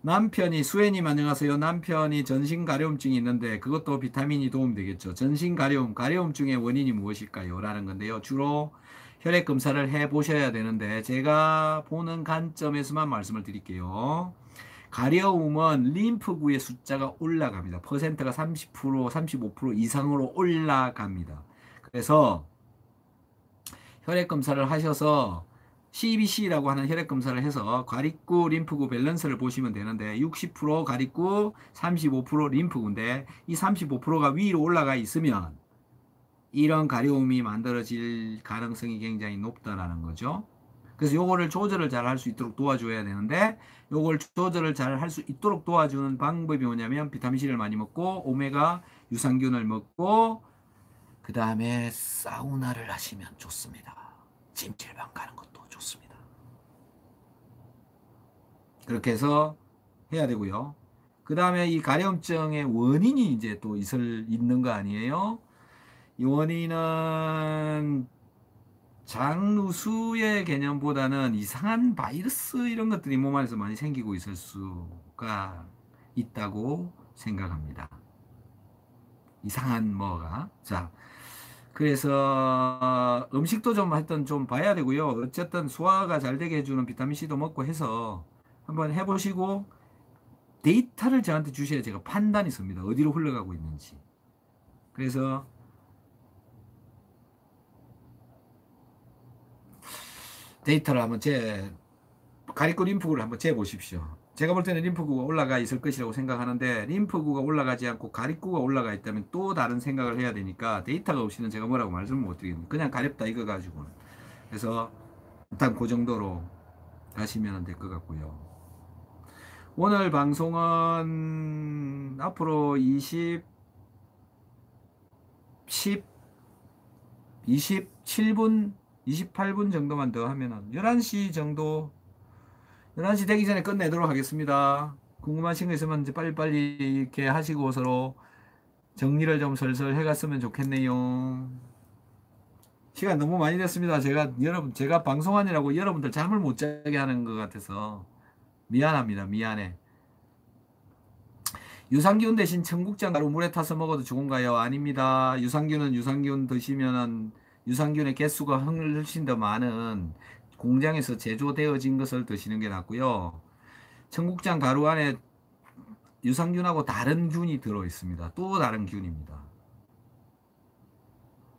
남편이, 수혜님 안녕하세요. 남편이 전신가려움증이 있는데 그것도 비타민이 도움되겠죠. 전신가려움, 가려움증의 원인이 무엇일까요? 라는 건데요. 주로 혈액검사를 해보셔야 되는데 제가 보는 관점에서만 말씀을 드릴게요. 가려움은 림프구의 숫자가 올라갑니다. 퍼센트가 30%, 35% 이상으로 올라갑니다. 그래서 혈액검사를 하셔서 CBC라고 하는 혈액검사를 해서 가립구, 림프구 밸런스를 보시면 되는데 60% 가립구, 35% 림프구인데 이 35%가 위로 올라가 있으면 이런 가려움이 만들어질 가능성이 굉장히 높다라는 거죠. 그래서 요거를 조절을 잘 할 수 있도록 도와줘야 되는데, 요걸 조절을 잘 할 수 있도록 도와주는 방법이 뭐냐면 비타민C를 많이 먹고 오메가 유산균을 먹고 그 다음에 사우나를 하시면 좋습니다. 찜질방 가는 것도 좋습니다. 그렇게 해서 해야 되고요. 그 다음에 이 가려움증의 원인이 이제 또 있는 거 아니에요? 이 원인은 장누수의 개념보다는 이상한 바이러스 이런 것들이 몸 안에서 많이 생기고 있을 수가 있다고 생각합니다. 이상한 뭐가. 자, 그래서 음식도 좀 하여튼 좀 봐야 되고요. 어쨌든 소화가 잘 되게 해주는 비타민C도 먹고 해서 한번 해보시고 데이터를 저한테 주셔야 제가 판단이 섭니다. 어디로 흘러가고 있는지. 그래서 데이터를 한번 가리코 림프구를 한번 재보십시오. 제가 볼 때는 림프구가 올라가 있을 것이라고 생각하는데 림프구가 올라가지 않고 가립구가 올라가 있다면 또 다른 생각을 해야 되니까 데이터가 없이는 제가 뭐라고 말씀을 못 드리겠습니다. 그냥 가렵다 이거 가지고는. 그래서 일단 그 정도로 가시면 될 것 같고요. 오늘 방송은 앞으로 27분 28분 정도만 더 하면 11시 정도, 11시 되기 전에 끝내도록 하겠습니다. 궁금하신 거 있으면 이제 빨리빨리 이렇게 하시고 서로 정리를 좀 슬슬 해갔으면 좋겠네요. 시간 너무 많이 됐습니다. 제가 방송하느라고 여러분들 잠을 못 자게 하는 것 같아서 미안합니다. 미안해. 유산균 대신 청국장 가루 물에 타서 먹어도 좋은가요? 아닙니다. 유산균 드시면은 유산균의 개수가 훨씬 더 많은 공장에서 제조되어진 것을 드시는 게 낫고요. 청국장 가루 안에 유산균하고 다른 균이 들어 있습니다. 또 다른 균입니다.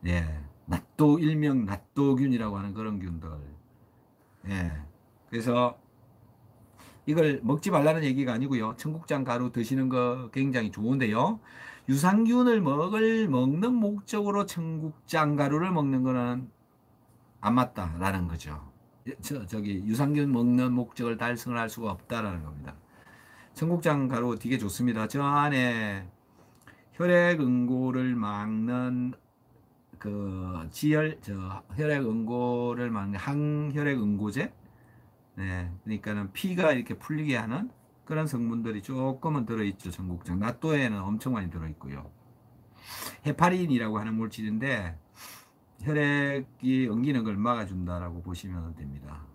예. 일명 낫도균이라고 하는 그런 균들. 예. 그래서 이걸 먹지 말라는 얘기가 아니고요. 청국장 가루 드시는 거 굉장히 좋은데요. 유산균을 먹는 목적으로 청국장 가루를 먹는 거는 안 맞다라는 거죠. 유산균 먹는 목적을 달성을 할 수가 없다라는 겁니다. 청국장 가루 되게 좋습니다. 저 안에 혈액 응고를 막는 혈액 응고를 막는 항혈액 응고제? 네, 그러니까는 피가 이렇게 풀리게 하는 그런 성분들이 조금은 들어있죠. 청국장. 낫또에는 엄청 많이 들어있고요. 헤파린이라고 하는 물질인데 혈액이 엉기는 걸 막아준다라고 보시면 됩니다.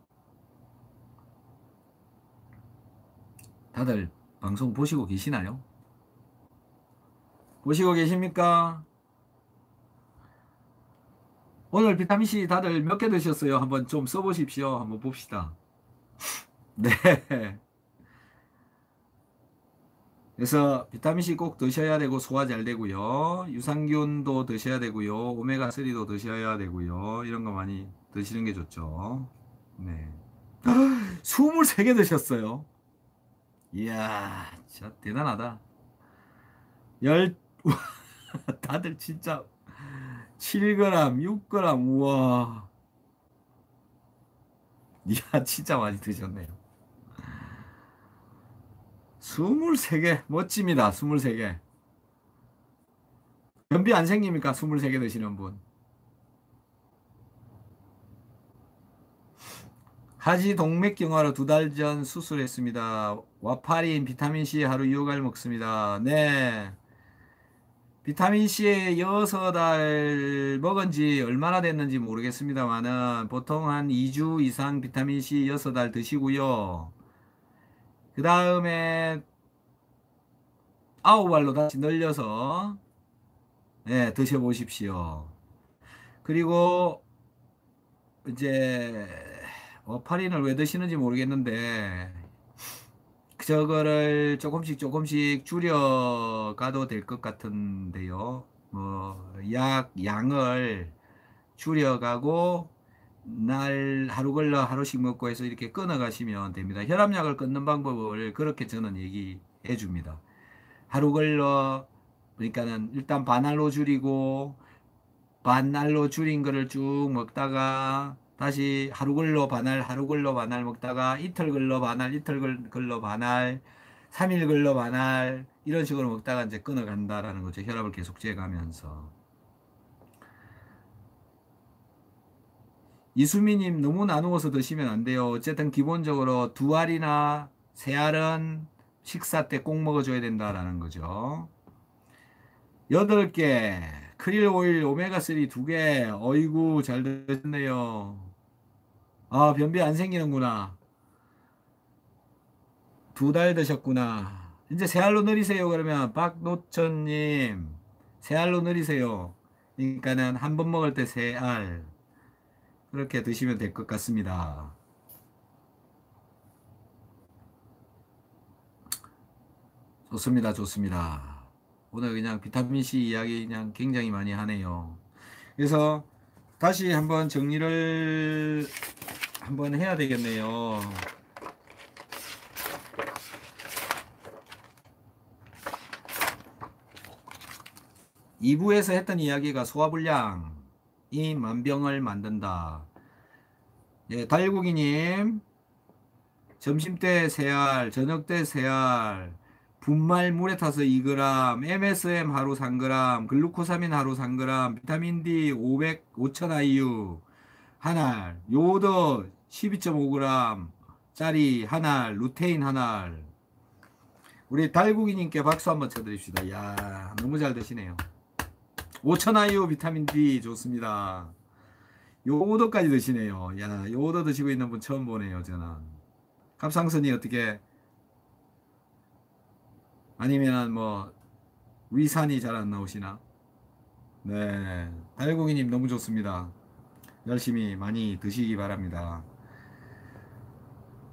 다들 방송 보시고 계시나요? 보시고 계십니까? 오늘 비타민C 다들 몇 개 드셨어요? 한번 좀 써보십시오. 한번 봅시다. 네. 그래서 비타민C 꼭 드셔야 되고 소화 잘 되고요. 유산균도 드셔야 되고요. 오메가3도 드셔야 되고요. 이런 거 많이 드시는 게 좋죠. 네. 23개 드셨어요. 이야, 진짜 대단하다. 열, 다들 진짜 7g, 6g, 우와. 이야, 진짜 많이 드셨네요. 23개, 멋집니다. 23개. 변비 안 생깁니까? 23개 드시는 분. 하지 동맥경화로 2달 전 수술했습니다. 와파린, 비타민C 하루 6알 먹습니다. 네. 비타민C 6알 먹은 지 얼마나 됐는지 모르겠습니다만은 보통 한 2주 이상 비타민C 6알 드시고요. 그 다음에 9알로 다시 늘려서 네, 드셔보십시오. 그리고 이제 워파린을 왜 드시는지 모르겠는데 저거를 조금씩 조금씩 줄여가도 될 것 같은데요. 양을 줄여가고 날 하루 걸러 하루씩 먹고 해서 이렇게 끊어 가시면 됩니다. 혈압약을 끊는 방법을 그렇게 저는 얘기해 줍니다. 하루 걸러 그러니까는 일단 반알로 줄이고 반알로 줄인 거를 쭉 먹다가 다시 하루 걸러 반알 하루 걸러 반알 먹다가 이틀 걸러 반알 이틀 걸러 반알 3일 걸러 반알 이런 식으로 먹다가 이제 끊어 간다라는 거죠. 혈압을 계속 재가면서. 이수미님 너무 나누어서 드시면 안 돼요. 어쨌든 기본적으로 2알이나 3알은 식사 때 꼭 먹어줘야 된다라는 거죠. 8개 크릴 오일 오메가3 2개 어이구 잘 드셨네요. 아 변비 안 생기는구나. 2달 드셨구나. 이제 3알로 늘리세요. 그러면 박노천님 3알로 늘리세요. 그러니까는 한 번 먹을 때 3알 그렇게 드시면 될 것 같습니다. 좋습니다. 좋습니다. 오늘 그냥 비타민C 이야기 그냥 굉장히 많이 하네요. 그래서 다시 한번 정리를 한번 해야 되겠네요. 2부에서 했던 이야기가 소화불량이 만병을 만든다. 예, 달고기님 점심때 3알, 저녁때 3알, 분말 물에 타서 2g, MSM 하루 3g, 글루코사민 하루 3g, 비타민 D 5000IU 한알, 요오드 12.5g 짜리 한알, 루테인 한알. 우리 달고기님께 박수 한번 쳐드립시다. 야 너무 잘 드시네요. 5000IU 비타민 D 좋습니다. 요오드까지 드시네요. 야 요오드 드시고 있는 분 처음 보네요. 저는. 갑상선이 어떻게 아니면 뭐 위산이 잘 안 나오시나? 네, 달고기님 너무 좋습니다. 열심히 많이 드시기 바랍니다.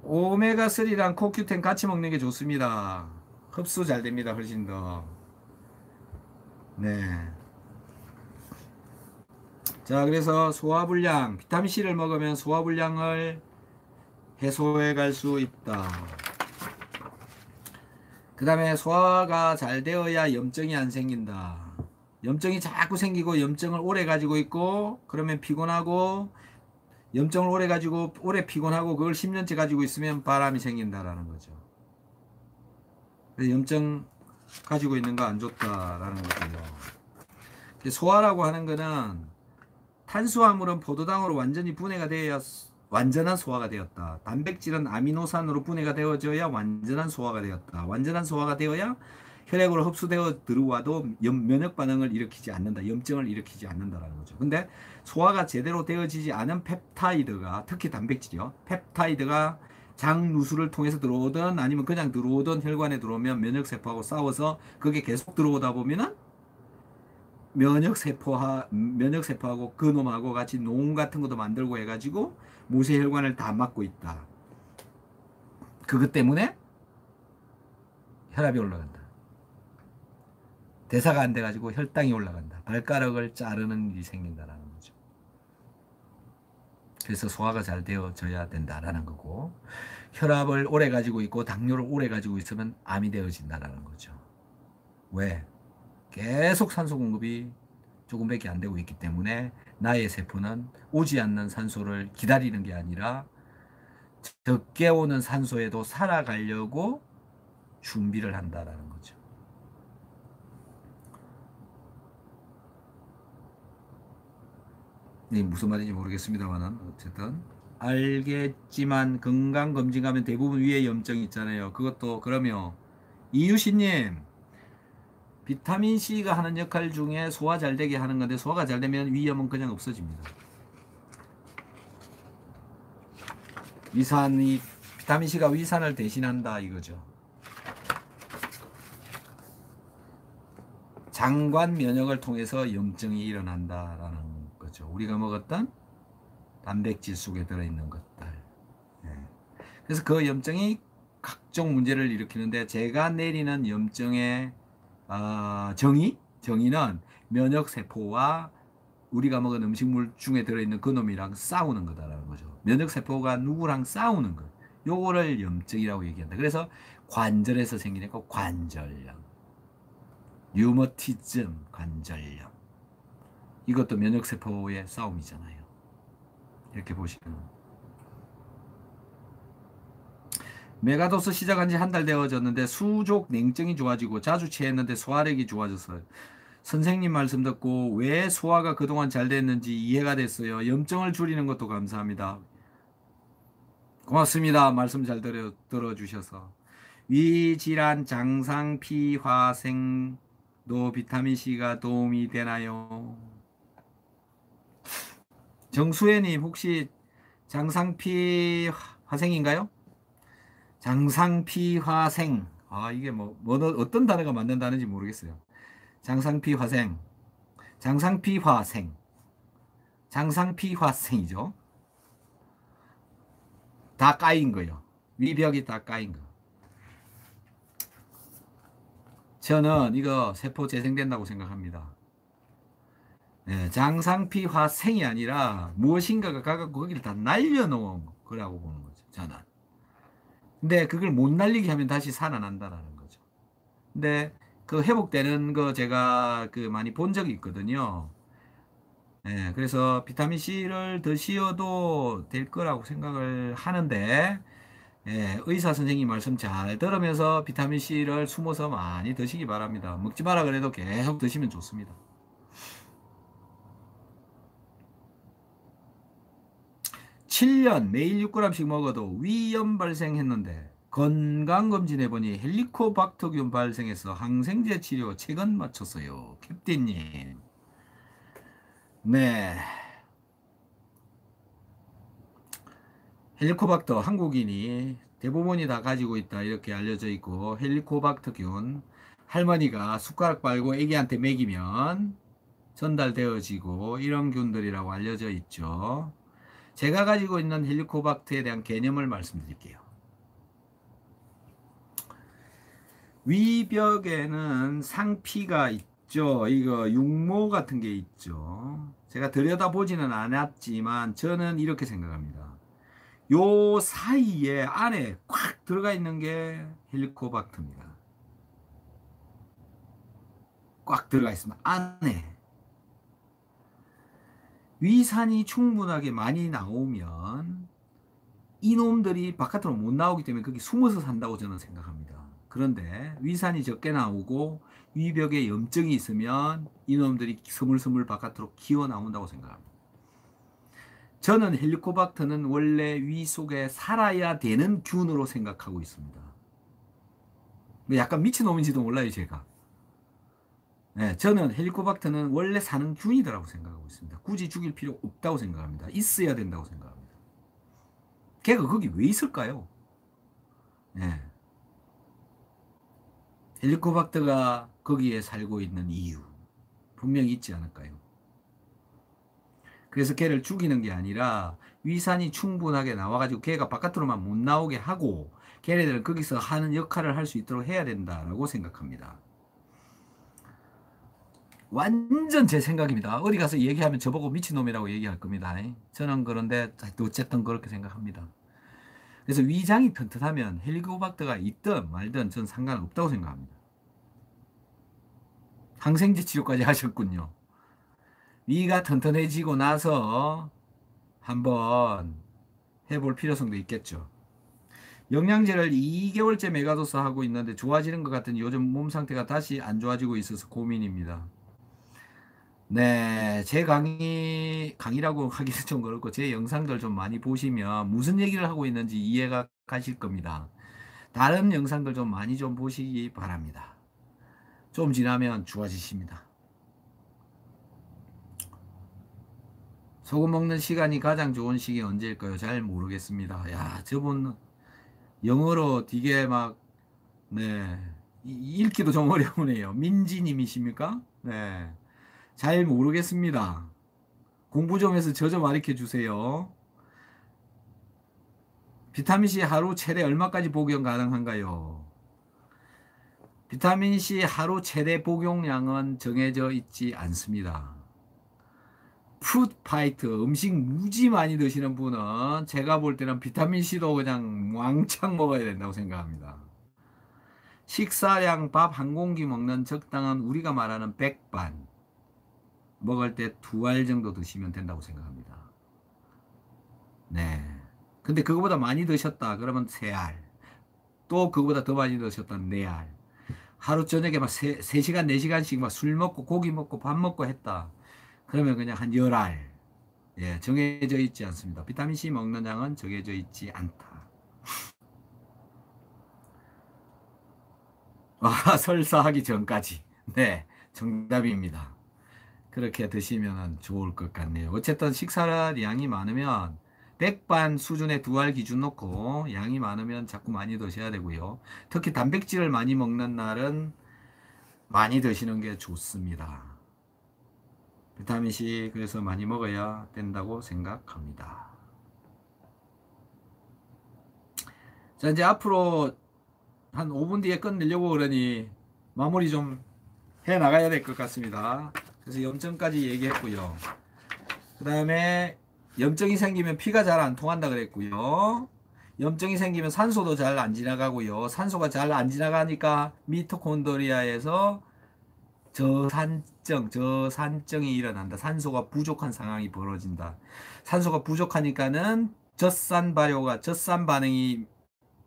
오메가3랑 코큐텐 같이 먹는 게 좋습니다. 흡수 잘 됩니다. 훨씬 더. 네. 자, 그래서 소화불량, 비타민C를 먹으면 소화불량을 해소해 갈 수 있다. 그 다음에 소화가 잘 되어야 염증이 안 생긴다. 염증이 자꾸 생기고 염증을 오래 가지고 있고 그러면 피곤하고 염증을 오래 가지고 오래 피곤하고 그걸 10년째 가지고 있으면 바람이 생긴다라는 거죠. 그래서 염증 가지고 있는 거 안 좋다라는 거고요. 소화라고 하는 거는 탄수화물은 포도당으로 완전히 분해가 되어야 완전한 소화가 되었다. 단백질은 아미노산으로 분해가 되어져야 완전한 소화가 되었다. 완전한 소화가 되어야 혈액으로 흡수되어 들어와도 면역 반응을 일으키지 않는다. 염증을 일으키지 않는다라는 거죠. 근데 소화가 제대로 되어지지 않은 펩타이드가 특히 단백질이요. 펩타이드가 장 누수를 통해서 들어오든 아니면 그냥 들어오든 혈관에 들어오면 면역세포하고 싸워서 그게 계속 들어오다 보면은 면역세포하고 그놈하고 같이 농 같은 것도 만들고 해가지고 모세혈관을 다 막고 있다. 그것 때문에 혈압이 올라간다. 대사가 안 돼가지고 혈당이 올라간다. 발가락을 자르는 일이 생긴다라는 거죠. 그래서 소화가 잘 되어져야 된다라는 거고, 혈압을 오래 가지고 있고 당뇨를 오래 가지고 있으면 암이 되어진다라는 거죠. 왜? 계속 산소 공급이 조금밖에 안 되고 있기 때문에 나의 세포는 오지 않는 산소를 기다리는 게 아니라 적게 오는 산소에도 살아가려고 준비를 한다라는 거죠. 네, 무슨 말인지 모르겠습니다만은 어쨌든 알겠지만 건강검진 가면 대부분 위에 염증이 있잖아요. 그것도 그러면 이유신님, 비타민C가 하는 역할 중에 소화 잘 되게 하는 건데 소화가 잘 되면 위염은 그냥 없어집니다. 위산이, 비타민C가 위산을 대신한다 이거죠. 장관 면역을 통해서 염증이 일어난다라는 거죠. 우리가 먹었던 단백질 속에 들어있는 것들. 그래서 그 염증이 각종 문제를 일으키는데, 제가 내리는 염증의 정의는 면역세포와 우리가 먹은 음식물 중에 들어있는 그놈이랑 싸우는 거다라는 거죠. 면역세포가 누구랑 싸우는 것. 요거를 염증이라고 얘기한다. 그래서 관절에서 생기니까 관절염, 류머티즘, 관절염. 이것도 면역세포의 싸움이잖아요. 이렇게 보시면. 메가도스 시작한 지 한 달 되어졌는데 수족 냉증이 좋아지고 자주 체했는데 소화력이 좋아졌어요. 선생님 말씀 듣고 왜 소화가 그동안 잘 됐는지 이해가 됐어요. 염증을 줄이는 것도 감사합니다. 고맙습니다. 말씀 잘 들어주셔서. 위질환 장상피화생도 비타민C가 도움이 되나요? 정수혜님, 혹시 장상피화생인가요? 장상피화생. 이게 어떤 단어가 맞는 단어인지 모르겠어요. 장상피화생. 장상피화생. 장상피화생이죠. 다 까인 거예요. 위벽이 다 까인 거. 저는 이거 세포 재생된다고 생각합니다. 장상피화생이 아니라 무엇인가가 가갖고 거기를 다 날려놓은 거라고 보는 거죠. 저는. 근데 그걸 못 날리게 하면 다시 살아난다는 거죠. 근데 그 회복되는 거 제가 많이 본 적이 있거든요. 그래서 비타민C를 드셔도 될 거라고 생각을 하는데, 의사 선생님 말씀 잘 들으면서 비타민C를 숨어서 많이 드시기 바랍니다. 먹지 마라 그래도 계속 드시면 좋습니다. 7년 매일 6g씩 먹어도 위염 발생했는데 건강검진 해보니 헬리코박터균 발생해서 항생제 치료 최근 마쳤어요. 캡틴님. 네. 헬리코박터 한국인이 대부분이 다 가지고 있다 이렇게 알려져 있고, 헬리코박터균 할머니가 숟가락 빨고 애기한테 먹이면 전달되어지고 이런 균들이라고 알려져 있죠. 제가 가지고 있는 헬리코박터에 대한 개념을 말씀드릴게요. 위벽에는 상피가 있죠. 이거 육모 같은 게 있죠. 제가 들여다보지는 않았지만 저는 이렇게 생각합니다. 요 사이에 안에 꽉 들어가 있는 게 헬리코박터입니다. 꽉 들어가 있으면 안에 위산이 충분하게 많이 나오면 이놈들이 바깥으로 못 나오기 때문에 거기 숨어서 산다고 저는 생각합니다. 그런데 위산이 적게 나오고 위벽에 염증이 있으면 이놈들이 스물스물 바깥으로 기어 나온다고 생각합니다. 저는 헬리코박터는 원래 위 속에 살아야 되는 균으로 생각하고 있습니다. 약간 미친놈인지도 몰라요, 제가. 저는 헬리코박터는 원래 사는 균이라고 생각하고 있습니다. 굳이 죽일 필요 없다고 생각합니다. 있어야 된다고 생각합니다. 걔가 거기 왜 있을까요? 헬리코박터가 거기에 살고 있는 이유 분명히 있지 않을까요? 그래서 걔를 죽이는 게 아니라 위산이 충분하게 나와가지고 걔가 바깥으로만 못 나오게 하고 걔네들은 거기서 하는 역할을 할 수 있도록 해야 된다라고 생각합니다. 완전 제 생각입니다. 어디 가서 얘기하면 저보고 미친놈이라고 얘기할 겁니다. 저는 그런데 어쨌든 그렇게 생각합니다. 그래서 위장이 튼튼하면 헬리코박터가 있든 말든 전 상관없다고 생각합니다. 항생제 치료까지 하셨군요. 위가 튼튼해지고 나서 한번 해볼 필요성도 있겠죠. 영양제를 2개월째 메가도스 하고 있는데 좋아지는 것 같더니 요즘 몸 상태가 다시 안 좋아지고 있어서 고민입니다. 네, 제 강의라고 하기는 좀 그렇고, 제 영상들 좀 많이 보시면 무슨 얘기를 하고 있는지 이해가 가실 겁니다. 다른 영상들 좀 많이 좀 보시기 바랍니다. 좀 지나면 좋아지십니다. 소금 먹는 시간이 가장 좋은 시기 언제일까요? 잘 모르겠습니다. 야, 저분 영어로 되게 막, 네, 읽기도 좀 어려우네요. 민지님이십니까? 네, 잘 모르겠습니다. 공부 좀 해서 저 좀 가르쳐 주세요. 비타민C 하루 최대 얼마까지 복용 가능한가요? 비타민C 하루 최대 복용량은 정해져 있지 않습니다. 푸드파이트 음식 무지 많이 드시는 분은 제가 볼 때는 비타민C도 그냥 왕창 먹어야 된다고 생각합니다. 식사량 밥 한 공기 먹는 적당한 우리가 말하는 백반 먹을 때 2알 정도 드시면 된다고 생각합니다. 네. 근데 그거보다 많이 드셨다 그러면 3알, 또 그거보다 더 많이 드셨다 4알, 하루 저녁에 막 3시간 4시간씩 막 술 먹고 고기 먹고 밥 먹고 했다 그러면 그냥 한 10알. 예, 정해져 있지 않습니다. 비타민C 먹는 양은 정해져 있지 않다. 아, 설사하기 전까지. 네, 정답입니다. 그렇게 드시면 좋을 것 같네요. 어쨌든 식사 양이 많으면 백반 수준의 2알 기준 놓고 양이 많으면 자꾸 많이 드셔야 되고요. 특히 단백질을 많이 먹는 날은 많이 드시는 게 좋습니다. 비타민C 그래서 많이 먹어야 된다고 생각합니다. 자, 이제 앞으로 한 5분 뒤에 끝내려고 그러니 마무리 좀 해 나가야 될 것 같습니다. 그래서 염증까지 얘기했고요. 그 다음에 염증이 생기면 피가 잘 안 통한다 그랬고요. 염증이 생기면 산소도 잘 안 지나가고요. 산소가 잘 안 지나가니까 미토콘드리아에서 저산증이 일어난다. 산소가 부족한 상황이 벌어진다. 산소가 부족하니까는 젖산 발효가, 젖산 반응이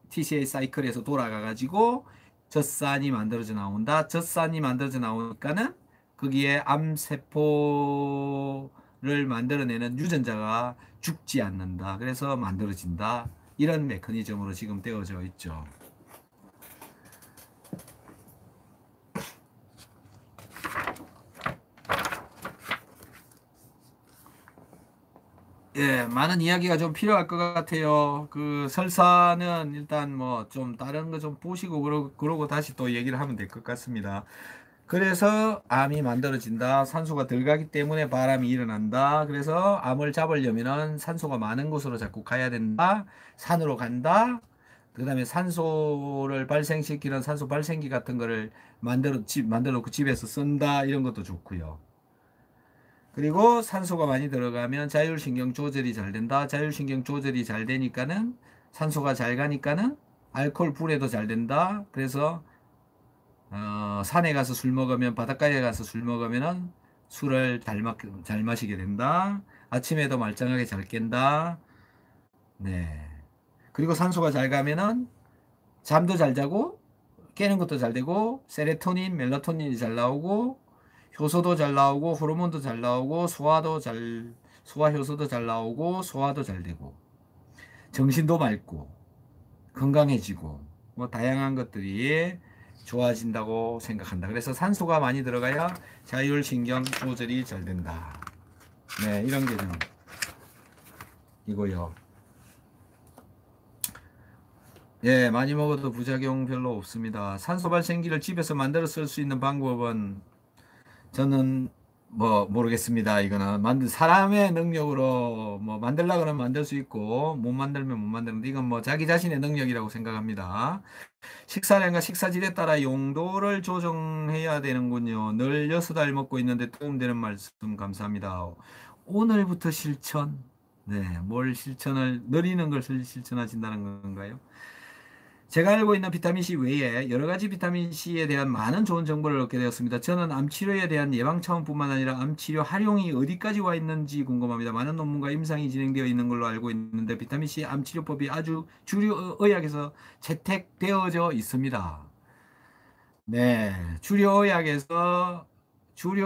TCA 사이클에서 돌아가가지고 젖산이 만들어져 나온다. 젖산이 만들어져 나오니까는 거기에 암세포를 만들어내는 유전자가 죽지 않는다. 그래서 만들어진다. 이런 메커니즘으로 지금 되어져 있죠. 예, 많은 이야기가 좀 필요할 것 같아요. 그 설사는 일단 뭐 좀 다른 거 좀 보시고 그러고 다시 또 얘기를 하면 될 것 같습니다. 그래서 암이 만들어진다. 산소가 덜 가기 때문에 바람이 일어난다. 그래서 암을 잡으려면은 산소가 많은 곳으로 자꾸 가야 된다. 산으로 간다. 그 다음에 산소를 발생시키는 산소 발생기 같은 거를 만들어 놓고 집에서 쓴다. 이런 것도 좋고요. 그리고 산소가 많이 들어가면 자율신경 조절이 잘 된다. 자율신경 조절이 잘 되니까는 산소가 잘 가니까는 알코올 분해도 잘 된다. 그래서 산에 가서 술 먹으면 바닷가에 가서 술 먹으면은 술을 잘 마시게 된다. 아침에도 말짱하게 잘 깬다. 네. 그리고 산소가 잘 가면은 잠도 잘 자고 깨는 것도 잘 되고 세로토닌, 멜라토닌이 잘 나오고 효소도 잘 나오고 호르몬도 잘 나오고 소화 효소도 잘 나오고 소화도 잘 되고 정신도 맑고 건강해지고 뭐 다양한 것들이 좋아진다고 생각한다. 그래서 산소가 많이 들어가야 자율신경 조절이 잘 된다. 네, 이런 게 좀 이고요. 예, 많이 먹어도 부작용 별로 없습니다. 산소 발생기를 집에서 만들어 쓸 수 있는 방법은 저는 뭐 모르겠습니다. 이거는 사람의 능력으로 뭐 만들라 그러면 만들 수 있고 못 만들면 못 만드는데 이건 뭐 자기 자신의 능력이라고 생각합니다. 식사량과 식사질에 따라 용도를 조정해야 되는군요. 늘 6알 먹고 있는데 도움되는 말씀 감사합니다. 오늘부터 실천. 네, 뭘 실천을 느리는 것을 실천하신다는 건가요? 제가 알고 있는 비타민C 외에 여러 가지 비타민C에 대한 많은 좋은 정보를 얻게 되었습니다. 저는 암치료에 대한 예방 차원뿐만 아니라 암치료 활용이 어디까지 와 있는지 궁금합니다. 많은 논문과 임상이 진행되어 있는 걸로 알고 있는데 비타민C 암치료법이 아주 주류 의학에서 채택되어져 있습니다. 네, 주류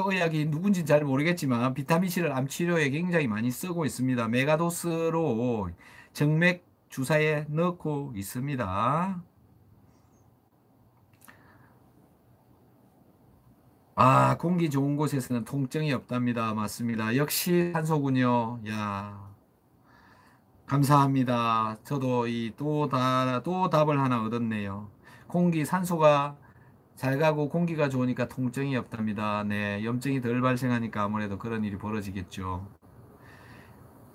의학이 누군지 잘 모르겠지만 비타민C를 암치료에 굉장히 많이 쓰고 있습니다. 메가도스로 정맥 주사에 넣고 있습니다. 아, 공기 좋은 곳에서는 통증이 없답니다. 맞습니다. 역시 산소군요. 야, 감사합니다. 저도 또 답을 하나 얻었네요. 산소가 잘 가고 공기가 좋으니까 통증이 없답니다. 네, 염증이 덜 발생하니까 아무래도 그런 일이 벌어지겠죠.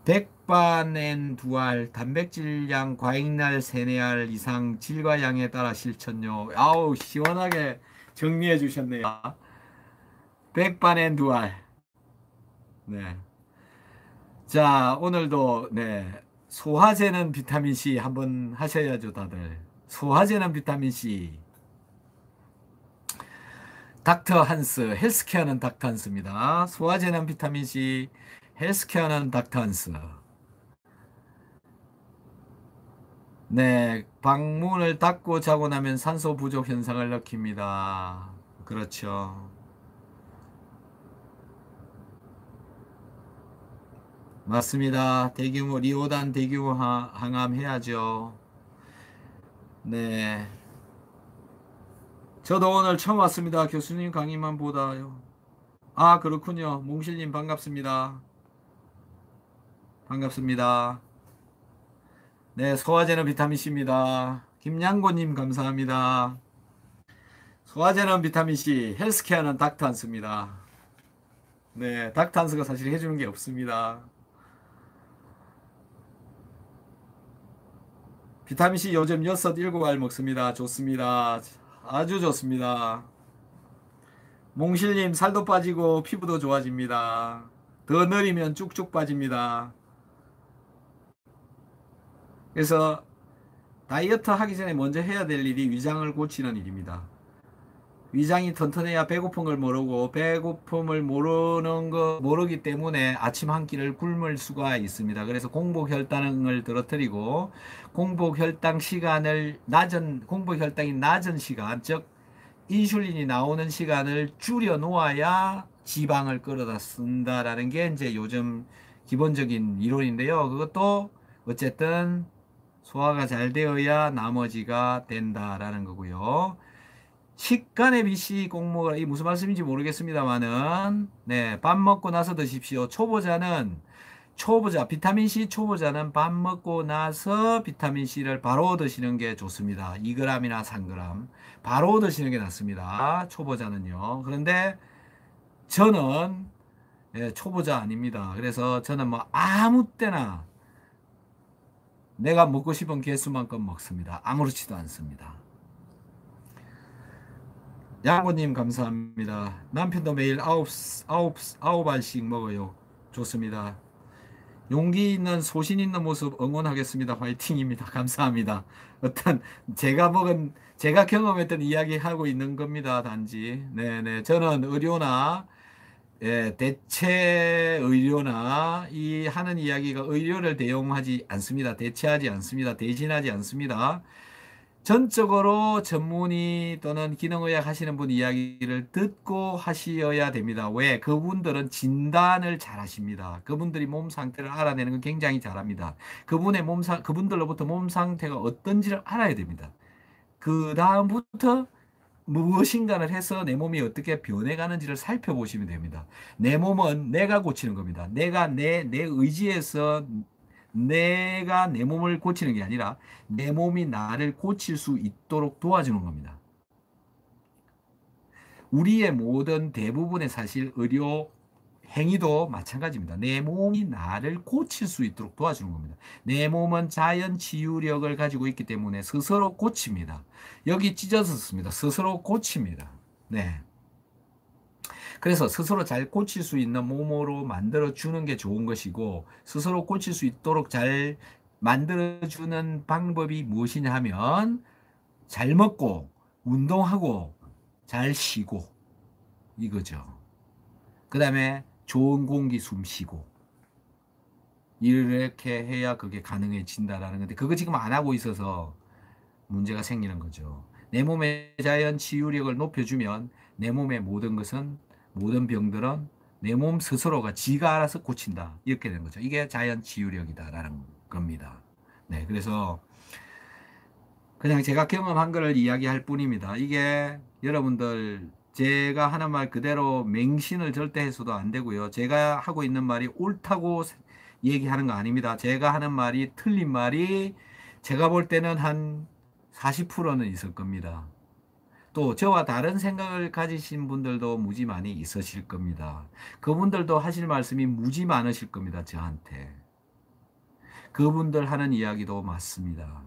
백반엔 두 알, 단백질량 과잉날 세네 알 이상 질과 양에 따라 실천요. 아우, 시원하게 정리해 주셨네요. 백반엔 두 알. 네. 자, 오늘도, 네. 소화제는 비타민C 한번 하셔야죠, 다들. 소화제는 비타민C. 닥터 한스, 헬스케어는 닥터 한스입니다. 소화제는 비타민C, 헬스케어는 닥터 한스. 네, 방문을 닫고 자고 나면 산소 부족 현상을 느낍니다. 그렇죠. 맞습니다. 리오단 대규모 항암 해야죠. 네. 저도 오늘 처음 왔습니다. 교수님 강의만 보다요. 아, 그렇군요. 몽실님 반갑습니다. 반갑습니다. 네, 소화제는 비타민C입니다. 김양고님 감사합니다. 소화제는 비타민C, 헬스케어는 닥터한스입니다. 네, 닥터한스가 사실 해주는 게 없습니다. 비타민C 요즘 6, 7알 먹습니다. 좋습니다. 아주 좋습니다. 몽실님 살도 빠지고 피부도 좋아집니다. 더 느리면 쭉쭉 빠집니다. 그래서 다이어트 하기 전에 먼저 해야 될 일이 위장을 고치는 일입니다. 위장이 튼튼해야 배고픈 걸 모르고 배고픔을 모르기 때문에 아침 한 끼를 굶을 수가 있습니다. 그래서 공복 혈당을 떨어뜨리고 공복 혈당이 낮은 시간, 즉 인슐린이 나오는 시간을 줄여 놓아야 지방을 끌어다 쓴다라는 게 이제 요즘 기본적인 이론인데요. 그것도 어쨌든 소화가 잘 되어야 나머지가 된다라는 거고요. 식간의 BC 공모가 이 무슨 말씀인지 모르겠습니다만은 네, 밥 먹고 나서 드십시오. 비타민 C 초보자는 밥 먹고 나서 비타민 C를 바로 드시는 게 좋습니다. 2g이나 3g 바로 드시는 게 낫습니다. 초보자는요. 그런데 저는 초보자 아닙니다. 그래서 저는 뭐 아무 때나 내가 먹고 싶은 개수만큼 먹습니다. 아무렇지도 않습니다. 양고님 감사합니다. 남편도 매일 아홉 알씩 먹어요. 좋습니다. 용기 있는 소신 있는 모습 응원하겠습니다. 화이팅입니다. 감사합니다. 어떤 제가 경험했던 이야기 하고 있는 겁니다. 단지 네네 저는 대체 의료나 이 하는 이야기가 의료를 대용하지 않습니다. 대체하지 않습니다. 대신하지 않습니다. 전적으로 전문의 또는 기능의학 하시는 분 이야기를 듣고 하셔야 됩니다. 왜? 그분들은 진단을 잘 하십니다. 그분들이 몸 상태를 알아내는 건 굉장히 잘합니다. 그분들로부터 몸 상태가 어떤지를 알아야 됩니다. 그 다음부터 무엇인가를 해서 내 몸이 어떻게 변해가는지를 살펴보시면 됩니다. 내 몸은 내가 고치는 겁니다. 내 의지에서 내가 내 몸을 고치는 게 아니라 내 몸이 나를 고칠 수 있도록 도와주는 겁니다. 우리의 모든 대부분의 사실 행위도 마찬가지입니다. 내 몸이 나를 고칠 수 있도록 도와주는 겁니다. 내 몸은 자연 치유력을 가지고 있기 때문에 스스로 고칩니다. 여기 찢어서 씁니다. 스스로 고칩니다. 네. 그래서 스스로 잘 고칠 수 있는 몸으로 만들어주는 게 좋은 것이고, 스스로 고칠 수 있도록 잘 만들어주는 방법이 무엇이냐 하면, 잘 먹고, 운동하고, 잘 쉬고, 이거죠. 그 다음에 좋은 공기 숨 쉬고, 이렇게 해야 그게 가능해진다라는 건데, 그거 지금 안 하고 있어서 문제가 생기는 거죠. 내 몸의 자연 치유력을 높여주면 내 몸의 모든 것은, 모든 병들은 내 몸 스스로가 지가 알아서 고친다. 이렇게 되는 거죠. 이게 자연 치유력이다라는 겁니다. 네, 그래서 그냥 제가 경험한 거를 이야기할 뿐입니다. 이게 여러분들 제가 하는 말 그대로 맹신을 절대 해서도 안 되고요. 제가 하고 있는 말이 옳다고 얘기하는 거 아닙니다. 제가 하는 말이 틀린 말이 제가 볼 때는 한 40%는 있을 겁니다. 또 저와 다른 생각을 가지신 분들도 무지 많이 있으실 겁니다. 그분들도 하실 말씀이 무지 많으실 겁니다. 저한테. 그분들 하는 이야기도 맞습니다.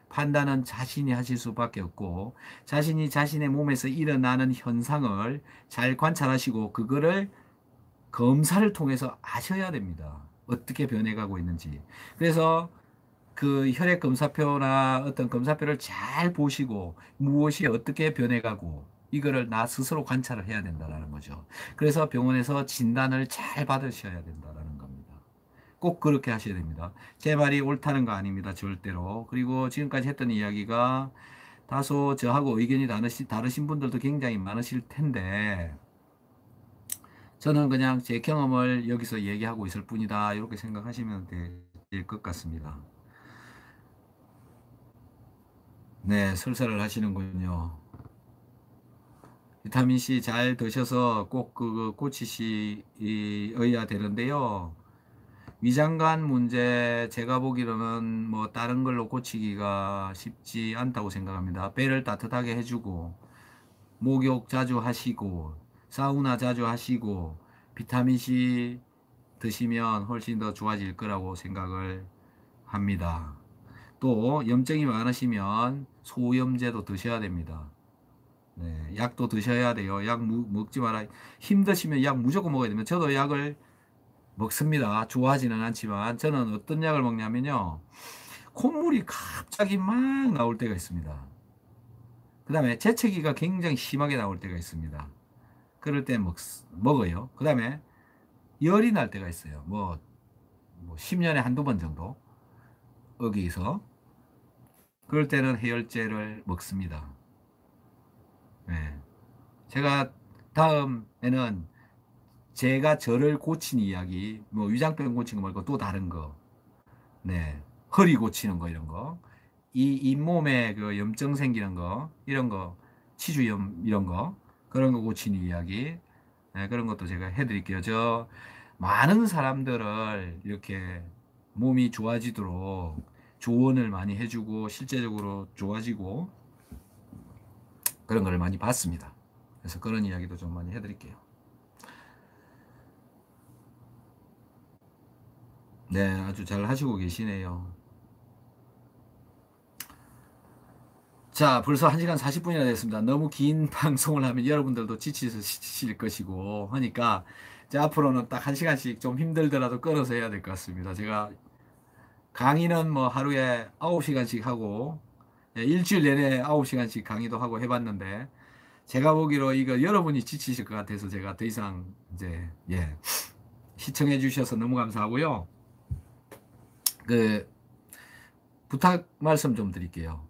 판단은 자신이 하실 수밖에 없고, 자신이 자신의 몸에서 일어나는 현상을 잘 관찰하시고 그거를 검사를 통해서 아셔야 됩니다. 어떻게 변해가고 있는지. 그래서 그 혈액 검사표나 어떤 검사표를 잘 보시고 무엇이 어떻게 변해가고 이거를 나 스스로 관찰을 해야 된다는 거죠. 그래서 병원에서 진단을 잘 받으셔야 된다는 겁니다. 꼭 그렇게 하셔야 됩니다. 제 말이 옳다는 거 아닙니다. 절대로. 그리고 지금까지 했던 이야기가 다소 저하고 의견이 다르신 분들도 굉장히 많으실 텐데, 저는 그냥 제 경험을 여기서 얘기하고 있을 뿐이다. 이렇게 생각하시면 될 것 같습니다. 네, 설사를 하시는군요. 비타민C 잘 드셔서 꼭 그거 고치셔야 되는데요. 위장관 문제 제가 보기로는 뭐 다른 걸로 고치기가 쉽지 않다고 생각합니다. 배를 따뜻하게 해주고, 목욕 자주 하시고, 사우나 자주 하시고, 비타민C 드시면 훨씬 더 좋아질 거라고 생각을 합니다. 또 염증이 많으시면 소염제도 드셔야 됩니다. 네, 약도 드셔야 돼요. 약 먹지 마라. 힘드시면 약 무조건 먹어야 됩니다. 저도 약을 먹습니다. 좋아하지는 않지만 저는 어떤 약을 먹냐면요, 콧물이 갑자기 막 나올 때가 있습니다. 그 다음에 재채기가 굉장히 심하게 나올 때가 있습니다. 그럴 때 먹어요. 그 다음에 열이 날 때가 있어요. 뭐 10년에 한두 번 정도 어기서. 그럴 때는 해열제를 먹습니다. 네. 제가 다음에는 제가 저를 고친 이야기, 뭐 위장병 고친 거 말고 또 다른 거, 네, 허리 고치는 거 이런 거, 이 잇몸에 그 염증 생기는 거 이런 거, 치주염 이런 거, 그런 거 고치는 이야기, 네, 그런 것도 제가 해드릴게요. 저 많은 사람들을 이렇게 몸이 좋아지도록 조언을 많이 해주고 실제적으로 좋아지고 그런 걸 많이 봤습니다. 그래서 그런 이야기도 좀 많이 해드릴게요. 네, 아주 잘 하시고 계시네요. 자, 벌써 1시간 40분이나 됐습니다. 너무 긴 방송을 하면 여러분들도 지치실 것이고 하니까, 자, 앞으로는 딱 1시간씩 좀 힘들더라도 끌어서 해야 될 것 같습니다. 제가 강의는 뭐 하루에 9시간씩 하고, 일주일 내내 9시간씩 강의도 하고 해봤는데, 제가 보기로 이거 여러분이 지치실 것 같아서 제가 더 이상 이제, 시청해 주셔서 너무 감사하고요. 그, 부탁 말씀 좀 드릴게요.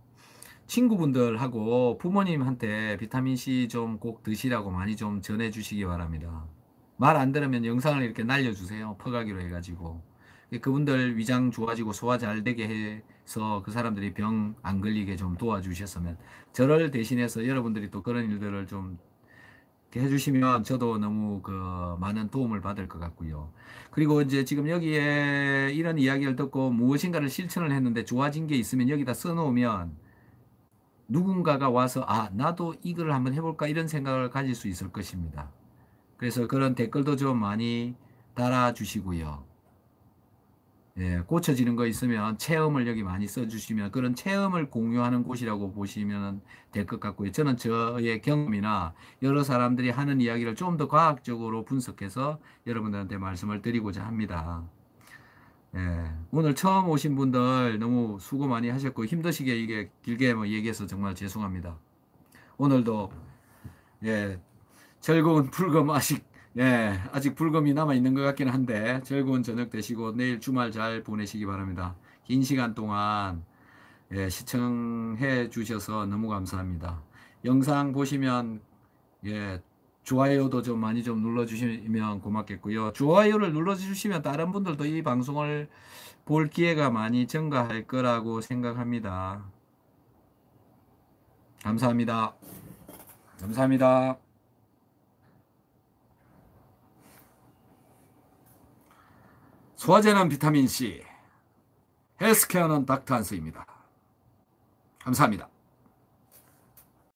친구분들하고 부모님한테 비타민C 좀 꼭 드시라고 많이 좀 전해 주시기 바랍니다. 말 안 들으면 영상을 이렇게 날려주세요. 퍼가기로 해가지고. 그분들 위장 좋아지고 소화 잘 되게 해서 그 사람들이 병 안 걸리게 좀 도와주셨으면, 저를 대신해서 여러분들이 또 그런 일들을 좀 해주시면 저도 너무 그 많은 도움을 받을 것 같고요. 그리고 이제 지금 여기에 이런 이야기를 듣고 무엇인가를 실천을 했는데 좋아진 게 있으면 여기다 써놓으면 누군가가 와서 나도 이걸 한번 해볼까 이런 생각을 가질 수 있을 것입니다. 그래서 그런 댓글도 좀 많이 달아주시고요. 예, 고쳐지는 거 있으면 체험을 여기 많이 써주시면 그런 체험을 공유하는 곳이라고 보시면 될 것 같고요. 저는 저의 경험이나 여러 사람들이 하는 이야기를 좀 더 과학적으로 분석해서 여러분들한테 말씀을 드리고자 합니다. 예, 오늘 처음 오신 분들 너무 수고 많이 하셨고 힘드시게 이게 길게 뭐 얘기해서 정말 죄송합니다. 오늘도 예, 즐거운 불금 아직 불금이 남아 있는 것 같긴 한데 즐거운 저녁 되시고 내일 주말 잘 보내시기 바랍니다. 긴 시간 동안 시청해 주셔서 너무 감사합니다. 영상 보시면 좋아요도 좀 많이 좀 눌러주시면 고맙겠고요. 좋아요를 눌러주시면 다른 분들도 이 방송을 볼 기회가 많이 증가할 거라고 생각합니다. 감사합니다. 감사합니다. 소화제는 비타민C, 헬스케어는 닥터한스입니다. 감사합니다.